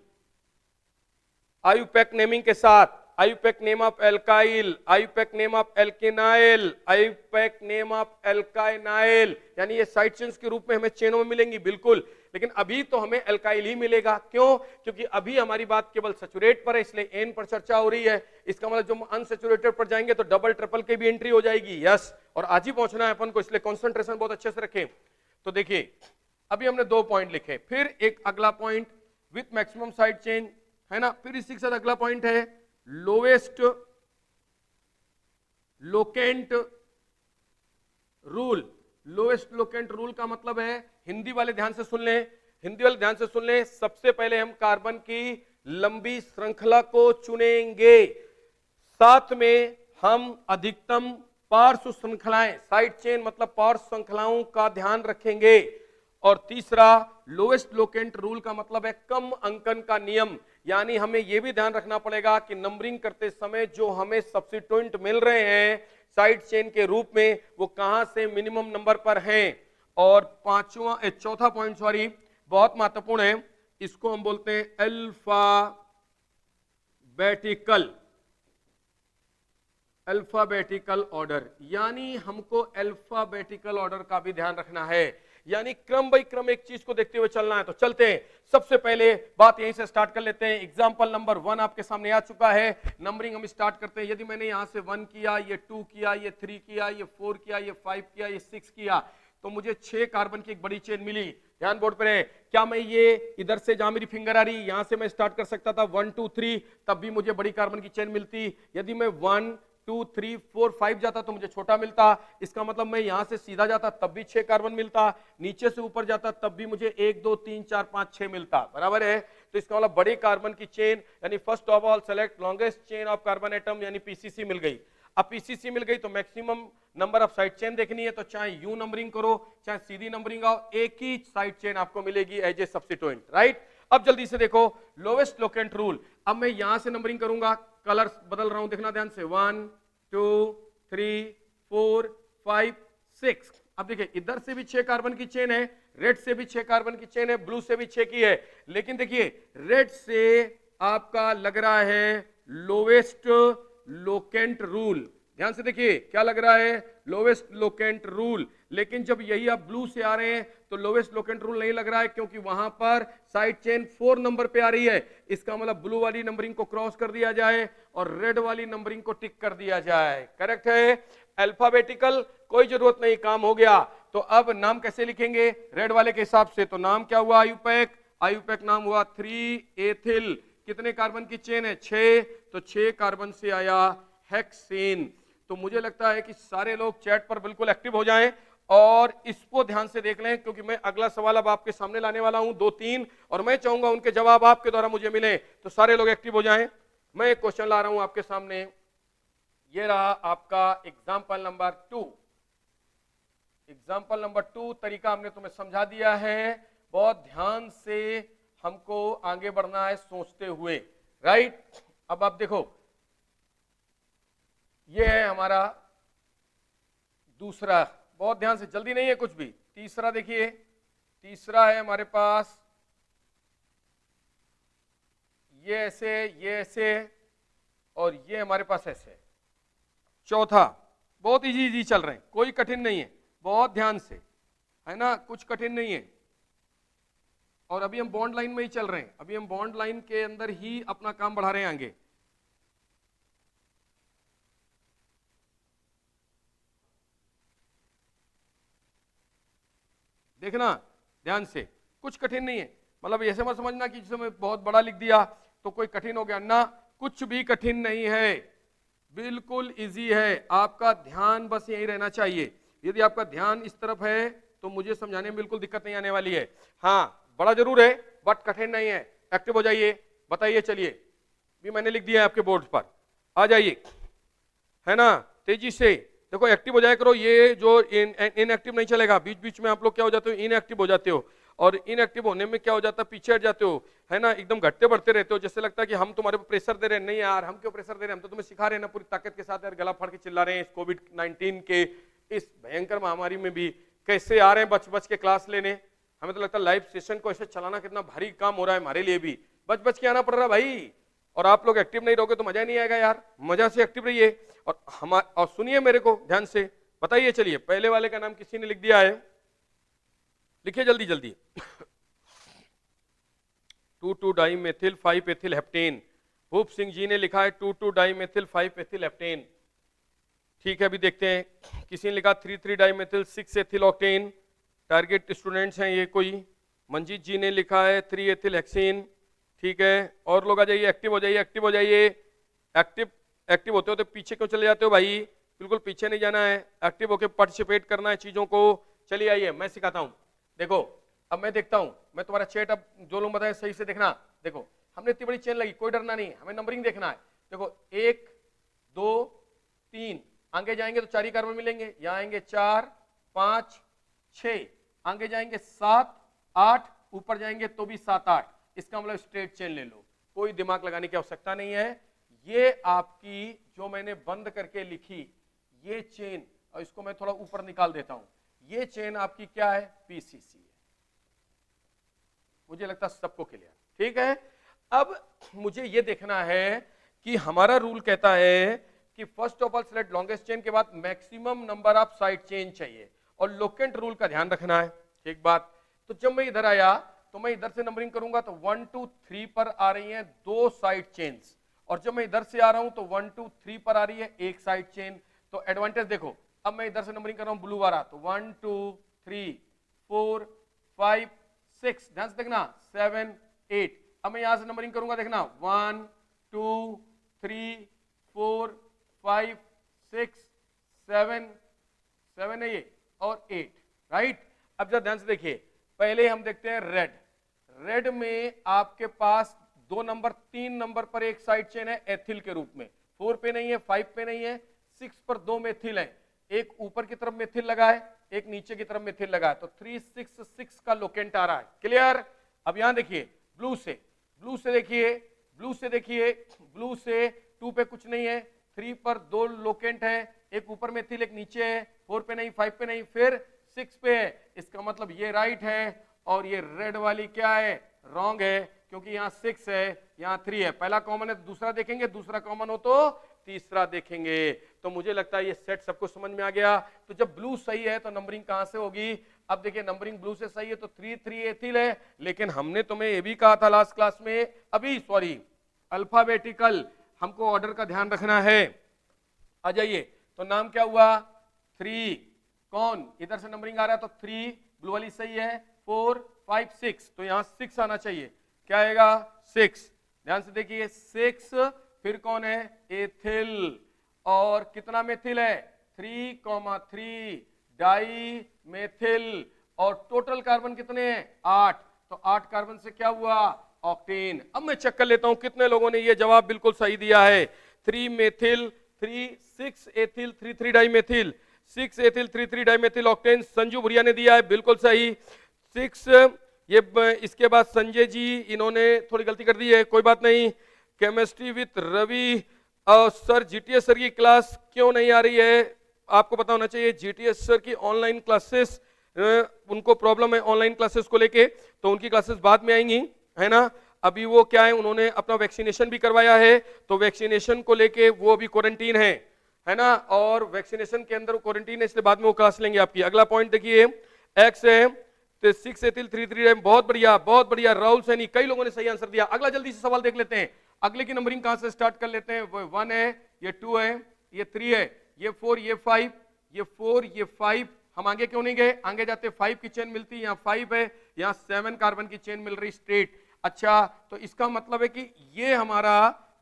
A: आयुपैक नेमिंग के साथ। IUPAC name of alkyl, IUPAC name of alkenyl, IUPAC name of alkynyl, यानी ये साइड चेन्स के रूप में हमें चेनों में मिलेंगी, बिल्कुल। लेकिन अभी तो हमें एल्काइल ही मिलेगा, क्यों, क्योंकि अभी हमारी बात केवल सैचुरेट पर है, इसलिए एन पर चर्चा हो रही है। इसका मतलब जो अनसैचुरेटेड पर जाएंगे तो डबल ट्रिपल की भी एंट्री हो जाएगी, यस, और आज ही पहुंचना है अपन को, इसलिए कॉन्सेंट्रेशन बहुत अच्छे से रखें। तो देखिए अभी हमने दो पॉइंट लिखे, फिर एक अगला point with maximum side chain, है ना। फिर इसी के साथ अगला पॉइंट है lowest locant rule. Lowest locant rule का मतलब है, हिंदी वाले ध्यान से सुन लें, हिंदी वाले ध्यान से सुन लें, सबसे पहले हम कार्बन की लंबी श्रृंखला को चुनेंगे, साथ में हम अधिकतम पार्श्व श्रृंखलाएं, साइड चेन मतलब पार्श्व श्रृंखलाओं का ध्यान रखेंगे, और तीसरा लोएस्ट लोकेंट रूल का मतलब है कम अंकन का नियम, यानी हमें यह भी ध्यान रखना पड़ेगा कि नंबरिंग करते समय जो हमें सब्स्टिट्यूएंट मिल रहे हैं साइड चेन के रूप में वो कहां से मिनिमम नंबर पर हैं। और चौथा पॉइंट सॉरी बहुत महत्वपूर्ण है, इसको हम बोलते हैं अल्फाबेटिकल ऑर्डर, यानी हमको अल्फाबेटिकल ऑर्डर का भी ध्यान रखना है, यानी क्रम बाई क्रम एक चीज को देखते हुए चलना है। तो चलते हैं, सबसे पहले बात यहीं से स्टार्ट कर लेते हैं। एग्जांपल नंबर 1 आपके सामने आ चुका है। नंबरिंग हम स्टार्ट करते हैं। यदि मैंने यहां से 1 किया, ये 2 किया, ये 3 किया, ये 4 किया, ये 5 किया, ये 6 किया, तो मुझे 6 कार्बन की एक बड़ी चेन मिली। ध्यान बोर्ड पर है। क्या मैं ये इधर से जहां मेरी फिंगर आ रही यहां से मैं स्टार्ट कर सकता था 1 2 3, तब भी मुझे बड़ी कार्बन की चेन मिलती। यदि मैं 1 2 3 4 5 जाता तो मुझे छोटा मिलता। इसका मतलब मैं यहां से सीधा जाता तब भी 6 कार्बन मिलता, नीचे से ऊपर जाता तब भी मुझे 1 2 3 4 5 6 मिलता। बराबर है। तो इसका मतलब बड़े कार्बन की चेन यानी first of all select longest chain of carbon atom यानी पीसीसी मिल गई। अब पीसीसी मिल गई तो maximum number of side chain देखनी है, तो चाहे यू नंबरिंग करो चाहे सीधी नंबरिंग आओ, एक ही साइड चेन आपको मिलेगी एज ए सब्स्टिट्यूएंट, राइट। अब जल्दी से देखो लोवेस्ट लोकेंट रूल। अब मैं यहां से नंबरिंग करूंगा, कलर्स बदल रहा हूं, देखना ध्यान से 1 2 3 4 5 6। अब देखिए इधर से भी 6 कार्बन की चेन है, रेड से भी 6 कार्बन की चेन है, ब्लू से भी 6 की है, लेकिन देखिए रेड से आपका लग रहा है लोवेस्ट लोकेंट रूल। ध्यान से देखिए क्या लग रहा है, लोवेस्ट लोकेंट रूल। लेकिन जब यही आप ब्लू से आ रहे हैं तो लोवेस्ट लोकेंट रूल नहीं लग रहा है, क्योंकि वहां पर साइड चेन 4 नंबर पे आ रही है। इसका मतलब ब्लू वाली नंबरिंग को क्रॉस कर दिया जाए और रेड वाली नंबरिंग को टिक कर दिया जाए। करेक्ट है। अल्फाबेटिकल कोई जरूरत नहीं, काम हो गया। तो अब नाम कैसे लिखेंगे रेड वाले के हिसाब से, तो नाम क्या हुआ आयुपैक, आयुपैक नाम हुआ 3 एथिल। कितने कार्बन की चेन है 6, तो 6 कार्बन से आया हेक्सेन। तो मुझे लगता है कि सारे लोग चैट पर बिल्कुल एक्टिव हो जाएं और इसको ध्यान से देख लें, क्योंकि मैं अगला सवाल अब आपके सामने लाने वाला हूं 2 3, और मैं चाहूंगा उनके जवाब आपके द्वारा मुझे मिले। तो सारे लोग एक्टिव हो जाएं। मैं एक क्वेश्चन ला रहा हूं आपके सामने, ये रहा आपका एग्जाम्पल नंबर 2। एग्जाम्पल नंबर 2 तरीका हमने तुम्हें समझा दिया है। बहुत ध्यान से हमको आगे बढ़ना है सोचते हुए, राइट। अब आप देखो ये है हमारा दूसरा, बहुत ध्यान से, जल्दी नहीं है कुछ भी। तीसरा देखिए, तीसरा है हमारे पास ये ऐसे और ये हमारे पास ऐसे। चौथा बहुत इजी इजी चल रहे हैं, कोई कठिन नहीं है, बहुत ध्यान से, है ना, कुछ कठिन नहीं है। और अभी हम बॉन्ड लाइन में ही चल रहे हैं, अभी हम बॉन्ड लाइन के अंदर ही अपना काम बढ़ा रहे हैं आगे। देखना ध्यान से, कुछ कठिन नहीं है। मतलब ऐसे मत समझना कि जिसमें बहुत बड़ा लिख दिया तो कोई कठिन हो गया ना, कुछ भी कठिन नहीं है, बिल्कुल इजी है। आपका ध्यान बस यही रहना चाहिए। यदि आपका ध्यान इस तरफ है तो मुझे समझाने में बिल्कुल दिक्कत नहीं आने वाली है। हाँ बड़ा जरूर है बट कठिन नहीं है। एक्टिव हो जाइए, बताइए, चलिए भी मैंने लिख दिया है आपके बोर्ड पर, आ जाइए, है ना, तेजी से देखो, एक्टिव हो जाया करो। ये जो इनएक्टिव नहीं चलेगा, बीच बीच में आप लोग क्या हो जाते हो, इनएक्टिव हो जाते हो, और इनएक्टिव होने में क्या हो जाता है, पीछे हट जाते हो, है ना, एकदम घटते बढ़ते रहते हो। जैसे लगता है कि हम तुम्हारे पर प्रेशर दे रहे हैं। नहीं यार, हम क्यों प्रेशर दे रहे हैं, हम तो तुम्हें सिखा रहे हैं ना पूरी ताकत के साथ। यार गला फाड़ के चिल्ला रहे हैं इस कोविड-19 के इस भयंकर महामारी में भी कैसे आ रहे हैं बच बच के क्लास लेने। हमें तो लगता है लाइव सेशन को ऐसे चलाना कितना भारी काम हो रहा है हमारे लिए भी, बच बच के आना पड़ रहा है भाई। और आप लोग एक्टिव नहीं रहोगे तो मजा नहीं आएगा यार, मजा से एक्टिव रहिए। और सुनिए मेरे को ध्यान से, बताइए। चलिए पहले वाले का नाम किसी ने लिख दिया है, लिखिए जल्दी जल्दी। 2,2-डाइमेथिल 5-एथिल हेप्टेन। भूप सिंह जी ने लिखा है 2,2-डाइमेथिल 5-एथिल हेप्टेन। ठीक है, अभी देखते हैं। किसी ने लिखा 3,3-डाइमेथिल 6-एथिल ऑक्टेन। टारगेट स्टूडेंट्स हैं ये कोई। मंजीत जी ने लिखा है 3-एथिल हेक्सेन। ठीक है, और लोग आ जाइए, एक्टिव हो जाइए, एक्टिव हो जाइए। एक्टिव होते हो तो पीछे क्यों चले जाते हो भाई, बिल्कुल पीछे नहीं जाना है, एक्टिव होकर पार्टिसिपेट करना है चीजों को। चलिए आइए मैं सिखाता हूं। देखो अब मैं देखता हूं, मैं तुम्हारा चैट अब जो लोग बताए सही से देखना। देखो हमने इतनी बड़ी चेन लगी, कोई डरना नहीं, हमें नंबरिंग देखना है। देखो 1 2 3, आगे जाएंगे तो 4 ही कार्बन मिलेंगे, यहाँ आएंगे 4 5 6, आगे जाएंगे 7 8, ऊपर जाएंगे तो भी 7 8, इसका मतलब स्ट्रेट चेन ले लो, कोई दिमाग लगाने की आवश्यकता नहीं है। ये आपकी जो मैंने बंद करके लिखी ये चेन, और इसको मैं थोड़ा ऊपर निकाल देता हूं, ये चेन आपकी क्या है, पीसीसी है। मुझे लगता है सबको क्लियर, ठीक है। अब मुझे ये देखना है कि हमारा रूल कहता है कि first of all select longest chain के बाद maximum number of side chain चाहिए, और लोकेंट रूल का ध्यान रखना है, ठीक बात। तो जब मैं इधर आया तो मैं इधर से नंबरिंग करूंगा तो 1 2 3 पर आ रही हैं 2 साइड चेन्स, और जब मैं इधर से आ रहा हूं तो 1 2 3 पर आ रही है एक साइड चेन। तो एडवांटेज देखो, अब मैं इधर से नंबरिंग कर रहा हूं ब्लू वाला, तो 1 2 3 4 5 6, ध्यान से देखना 7 8। अब मैं यहां से नंबरिंग करूंगा, देखना 1 2 3 4 5 6 7 7 है ये और 8, राइट। अब जरा ध्यान से देखिए, पहले हम देखते हैं रेड। रेड में आपके पास 2 नंबर 3 नंबर पर एक साइड चेन है एथिल के रूप में, 4 पे नहीं है, 5 पे नहीं है, 6 पर 2 मेथिल है, एक ऊपर की तरफ मेथिल लगा है, एक नीचे की तरफ मेथिल लगा है, तो 3 6 6 का लोकेंट आ रहा है, क्लियर। अब यहां देखिए ब्लू से देखिए, ब्लू से 2 पे कुछ नहीं है, 3 पर 2 लोकेंट है, एक ऊपर मेथिल एक नीचे है, 4 पे नहीं 5 पे नहीं, फिर 6 पे है, इसका मतलब ये राइट है, और ये रेड वाली क्या है, रॉन्ग है, क्योंकि यहाँ 6 है यहाँ 3 है। पहला कॉमन है तो दूसरा देखेंगे, दूसरा कॉमन हो तो तीसरा देखेंगे। तो मुझे लगता है ये सेट सबको समझ में आ गया। तो जब ब्लू सही है तो नंबरिंग कहां से होगी, अब देखिए नंबरिंग ब्लू से सही है तो 3 3 एथिल है, लेकिन हमने तुम्हें ये भी कहा था लास्ट क्लास में, अल्फाबेटिकल हमको ऑर्डर का ध्यान रखना है। आ जाइए, तो नाम क्या हुआ, 3, कौन इधर से नंबरिंग आ रहा है तो 3 ब्लू वाली सही है, 4 5 6, तो यहां 6 आना चाहिए, क्या आएगा 6। ध्यान से देखिए 6, फिर कौन है एथिल, और कितना मेथिल है 3,3 डाई मेथिल, और टोटल कार्बन कितने हैं 8, तो 8 कार्बन से क्या हुआ ऑक्टेन। अब मैं चेक कर लेता हूं कितने लोगों ने ये जवाब बिल्कुल सही दिया है। 3 methyl 3 6 ethyl 3 3 dimethyl, 6 ethyl 3 3 dimethyl octane, Sanju Bhuria ने दिया है बिल्कुल सही 6। ये इसके बाद संजय जी इन्होंने थोड़ी गलती कर दी है, कोई बात नहीं। Chemistry with Ravi, sir GTS sir की क्लास क्यों नहीं आ रही है, आपको पता होना चाहिए जीटीएस सर की ऑनलाइन क्लासेस, उनको प्रॉब्लम है ऑनलाइन क्लासेस को लेके, तो उनकी क्लासेस बाद में आएंगी, है ना। अभी वो क्या है, उन्होंने अपना वैक्सीनेशन भी करवाया है, तो वैक्सीनेशन को लेके वो अभी क्वारंटीन है ना, और वैक्सीनेशन के अंदर क्वारंटीन है, इसलिए बाद में वो क्लास लेंगे आपकी। अगला पॉइंट देखिए, एक्स है तो 6 एथिल 3 3, बहुत बढ़िया राहुल सैनी, कई लोगों ने सही आंसर दिया। अगला जल्दी से सवाल देख लेते हैं, अगले की नंबरिंग कहां से स्टार्ट कर लेते हैं। 1 है, ये 2 है, ये 3 है, ये 4, ये 5, ये 4, ये 5, हम आगे क्यों नहीं गए, आगे जाते 5 की चेन मिलती है, यहाँ 5 है, यहाँ 7 कार्बन की चेन मिल रही स्ट्रेट। अच्छा, तो इसका मतलब है कि ये हमारा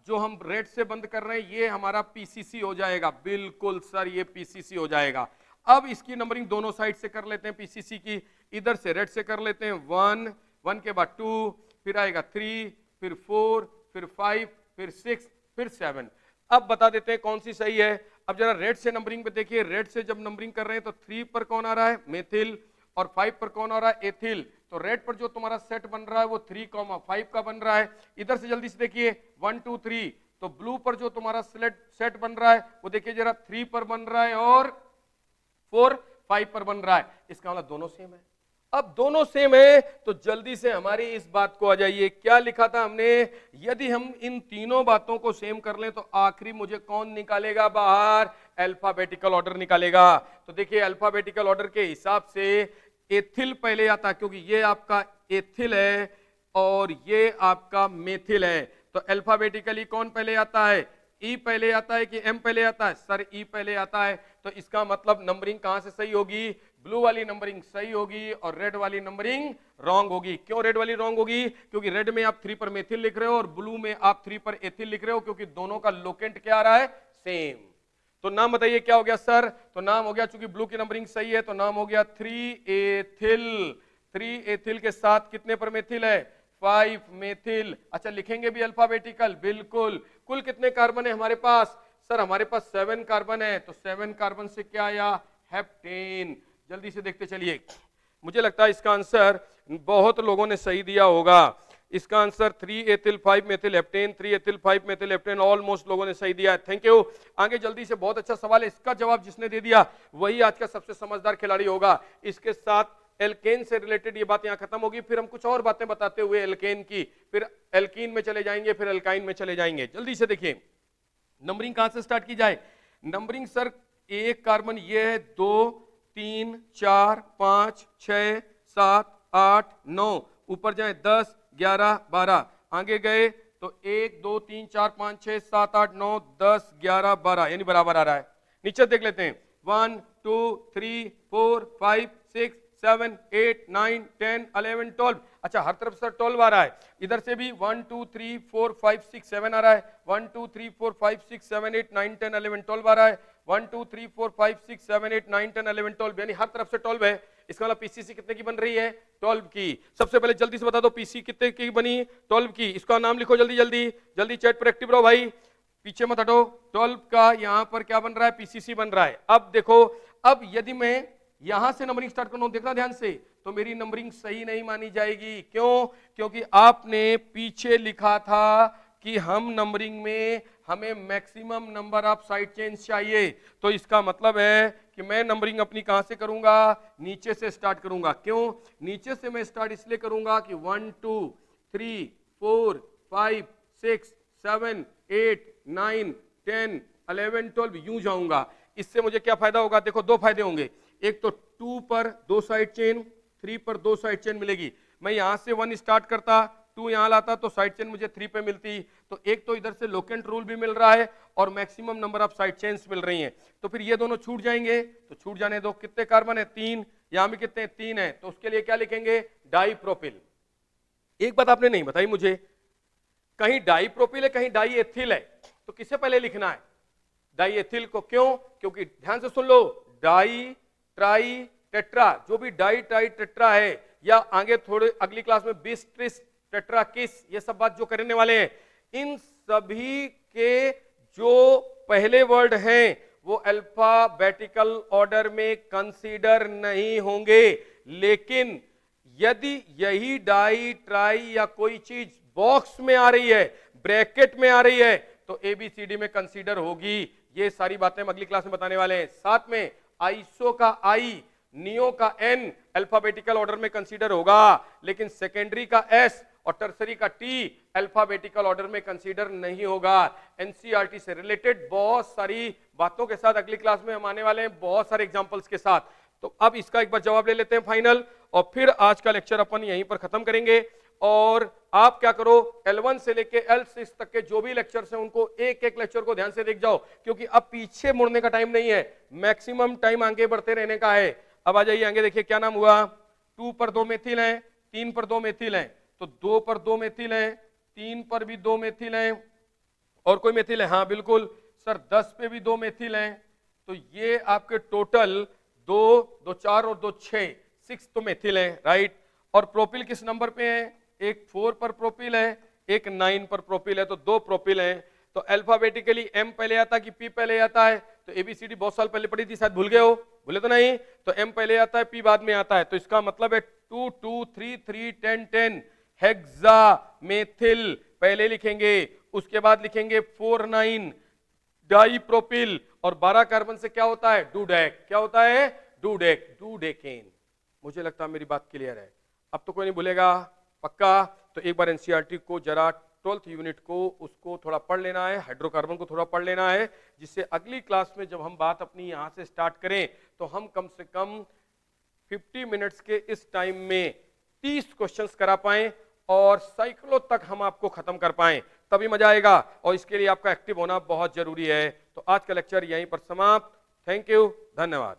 A: जो हम रेड से बंद कर रहे हैं ये हमारा पीसीसी हो जाएगा, बिल्कुल सर ये पीसीसी हो जाएगा। अब इसकी नंबरिंग दोनों साइड से कर लेते हैं पीसीसी की, इधर से रेड से कर लेते हैं 1 1 के बाद 2, फिर आएगा 3, फिर 4, फिर 5, फिर 6, फिर 7। अब बता देते हैं कौन सी सही है। अब जरा रेड से नंबरिंग पे देखिए, रेड से जब नंबरिंग कर रहे हैं तो 3 पर कौन आ रहा है मेथिल, और 5 पर कौन आ रहा है एथिल, तो रेड पर जो तुम्हारा सेट बन रहा है वो 3,5 का बन रहा है। इधर से जल्दी से देखिए 1 2 3, तो ब्लू पर जो तुम्हारा सेट बन रहा है वो देखिए जरा 3 पर बन रहा है और 4 5 पर बन रहा है, इसका मतलब दोनों सेम है। अब दोनों सेम है तो जल्दी से हमारी इस बात को आ जाइए, क्या लिखा था हमने, यदि हम इन तीनों बातों को सेम कर लें तो आखिरी मुझे कौन निकालेगा बाहर, अल्फाबेटिकल ऑर्डर निकालेगा। तो देखिए अल्फाबेटिकल ऑर्डर के हिसाब से एथिल पहले आता है, क्योंकि ये आपका एथिल है और ये आपका मेथिल है, तो अल्फाबेटिकली कौन पहले आता है, ई पहले आता है कि एम पहले आता है, सर ई पहले आता है। तो इसका मतलब नंबरिंग कहां से सही होगी, ब्लू वाली नंबरिंग सही होगी और रेड वाली नंबरिंग रॉन्ग होगी। क्यों रेड वाली रॉन्ग होगी, क्योंकि रेड में आप 3 पर मेथिल लिख रहे हो और ब्लू में आप 3 पर एथिल लिख रहे हो, क्योंकि दोनों का लोकेंट क्या आ रहा है सेम। तो नाम बताइए क्या हो गया सर, तो नाम हो गया, चूंकि ब्लू की नंबरिंग सही है तो नाम हो गया 3 एथिल। 3 एथिल के साथ कितने पर मेथिल है 5 मेथिल। अच्छा लिखेंगे भी अल्फाबेटिकल, बिल्कुल। कुल कितने कार्बन है हमारे पास, सर हमारे पास 7 कार्बन है, तो 7 कार्बन से क्या आया हेप्टेन। जल्दी से देखते चलिए, मुझे लगता है इसका आंसर बहुत लोगों ने सही दिया होगा। इसका answer 3 ethyl 5 methyl heptane, 3 ethyl 5 methyl heptane, almost लोगों ने सही दिया है। Thank you. आगे जल्दी से, बहुत अच्छा सवाल है, इसका जवाब जिसने दे दिया वही आज का सबसे समझदार खिलाड़ी होगा। इसके साथ एल्केन से रिलेटेड ये बात यहां खत्म होगी, फिर हम कुछ और बातें बताते हुए एल्केन की, फिर एल्कीन में चले जाएंगे, फिर एल्काइन में चले जाएंगे। जल्दी से देखिए नंबरिंग कहां से स्टार्ट की जाए। नंबरिंग सर, एक कार्बन ये है, 2 3 4 5 6 7 8 9, ऊपर जाए 10 11 12, आगे गए तो 1 2 3 4 5 6 7 8 9 10 11 12, यानी बराबर आ रहा है। नीचे देख लेते हैं, 1 2 3 4 5 6 7 8 9 10 11 12। अच्छा, हर तरफ से 12 आ रहा है। इधर से भी 1 2 3 4 5 6 7 आ रहा है। 1 2 3 4 5 6 7 8 9 10 11 12 आ रहा है। 1 2 3 4 5 6 7 8 9 10 11 12, यानी हर तरफ से 12 है। इसका मतलब पीसीसी कितने की बन रही है? 12 की। सबसे पहले जल्दी से बता दो पीसी कितने की बनी? 12 की। इसका नाम लिखो जल्दी जल्दी जल्दी, चैट पर एक्टिव रहो भाई, पीछे मत हटो। 12 का यहां पर क्या बन रहा है? पीसीसी बन रहा है। अब देखो, अब यदि मैं यहां से नंबरिंग स्टार्ट करना, देखना ध्यान से, तो मेरी नंबरिंग सही नहीं मानी जाएगी। क्यों? क्योंकि आपने पीछे लिखा था कि हम नंबरिंग में हमें maximum number of side chains चाहिए। तो इसका मतलब है कि मैं नंबरिंग अपनी कहां से करूंगा? नीचे से स्टार्ट करूंगा। क्यों नीचे से मैं स्टार्ट इसलिए करूंगा कि 1 2 3 4 5 6 7 8 9 10 11 12 यूं जाऊंगा। इससे मुझे क्या फायदा होगा? देखो, दो फायदे होंगे। एक तो 2 पर 2 साइड चेन, 3 पर 2 साइड चेन मिलेगी। मैं यहां से 1 स्टार्ट करता, 2 यहां लाता, तो साइड चेन मुझे 3 पे मिलती। तो एक तो इधर से लोकेंट रूल भी मिल रहा है और maximum number of side chains मिल रही हैं। तो फिर ये दोनों छूट जाएंगे, तो छूट जाने दो। कितने कार्बन है? 3। यहां भी कितने? 3 है। तो उसके लिए क्या लिखेंगे? डाइप्रोपिल। एक बात आपने नहीं बताई मुझे, कहीं डाइप्रोपिल है कहीं डाइएथिल है, तो किसे पहले लिखना है? डाइएथिल को। क्यों? क्योंकि ध्यान से सुन लो, डाई ट्राई टेट्रा, जो भी डाई ट्राई टेट्रा है, या आगे थोड़े अगली क्लास में बिस ट्रिस टेट्रा किस, ये सब बात जो करने वाले हैं, इन सभी के जो पहले वर्ड हैं वो अल्फाबेटिकल ऑर्डर में कंसीडर नहीं होंगे। लेकिन यदि यही डाई ट्राई या कोई चीज बॉक्स में आ रही है, ब्रैकेट में आ रही है, तो एबीसीडी में कंसीडर होगी। ये सारी बातें हम अगली क्लास में बताने वाले हैं। साथ में आइसो का आई, नियो का एन अल्फाबेटिकल ऑर्डर में कंसीडर होगा, लेकिन सेकेंडरी का एस और टर्सरी का टी अल्फाबेटिकल ऑर्डर में कंसीडर नहीं होगा। एनसीईआरटी से रिलेटेड बहुत सारी बातों के साथ अगली क्लास में हम आने वाले हैं, बहुत सारे एग्जांपल्स के साथ। तो अब इसका एक बार जवाब ले लेते हैं फाइनल, और फिर आज का लेक्चर अपन यहीं पर खत्म करेंगे। और आप क्या करो, L1 से लेके L6 तक के जो भी लेक्चर्स हैं उनको एक एक लेक्चर को ध्यान से देख जाओ, क्योंकि अब पीछे मुड़ने का टाइम नहीं है, मैक्सिमम टाइम आगे बढ़ते रहने का है। अब आ जाइए आगे, देखिए क्या नाम हुआ। 2 पर 2 मेथिल हैं, 3 पर 2 मेथिल हैं, तो 2 पर 2 मेथिल हैं, 3 पर भी 2 मेथिल हैं, और कोई मेथिल है? हाँ बिल्कुल सर, 10 पे भी 2 मेथिल हैं। तो ये आपके टोटल 2 2 4 और 2 6 6 तो मेथिल हैं, राइट। और प्रोपिल किस नंबर पे है? एक 4 पर प्रोपिल है, एक 9 पर प्रोपिल है, तो 2 प्रोपिल हैं। तो अल्फाबेटिकली एम पहले आता है कि पी पहले आता है? तो एबीसीडी बहुत साल पहले पढ़ी थी, शायद भूल गए हो? भूले तो नहीं? तो एम पहले आता है, पी बाद में आता है। तो इसका मतलब है 2 2 3 3 10 10 हेक्सा मेथिल पहले लिखेंगे, उसके बाद लिखेंगे 4 9 डाइप्रोपिल, और 12 कार्बन से क्या होता है? डूडेक। क्या होता है? डूडेक, डूडेकेन। मुझे लगता है मेरी बात क्लियर है, अब तो कोई नहीं भूलेगा, पक्का। तो एक बार एनसीईआरटी को जरा 12th यूनिट को उसको थोड़ा पढ़ लेना है, हाइड्रोकार्बन को थोड़ा पढ़ लेना है, जिससे अगली क्लास में जब हम बात अपनी यहां से स्टार्ट करें तो हम कम से कम 50 मिनट्स के इस टाइम में 30 क्वेश्चंस करा पाएं और साइकिलों तक हम आपको खत्म कर पाएं, तभी मजा आएगा। और इसके लिए आपका एक्टिव होना बहुत जरूरी है। तो आज का लेक्चर यहीं पर समाप्त। थैंक यू, धन्यवाद।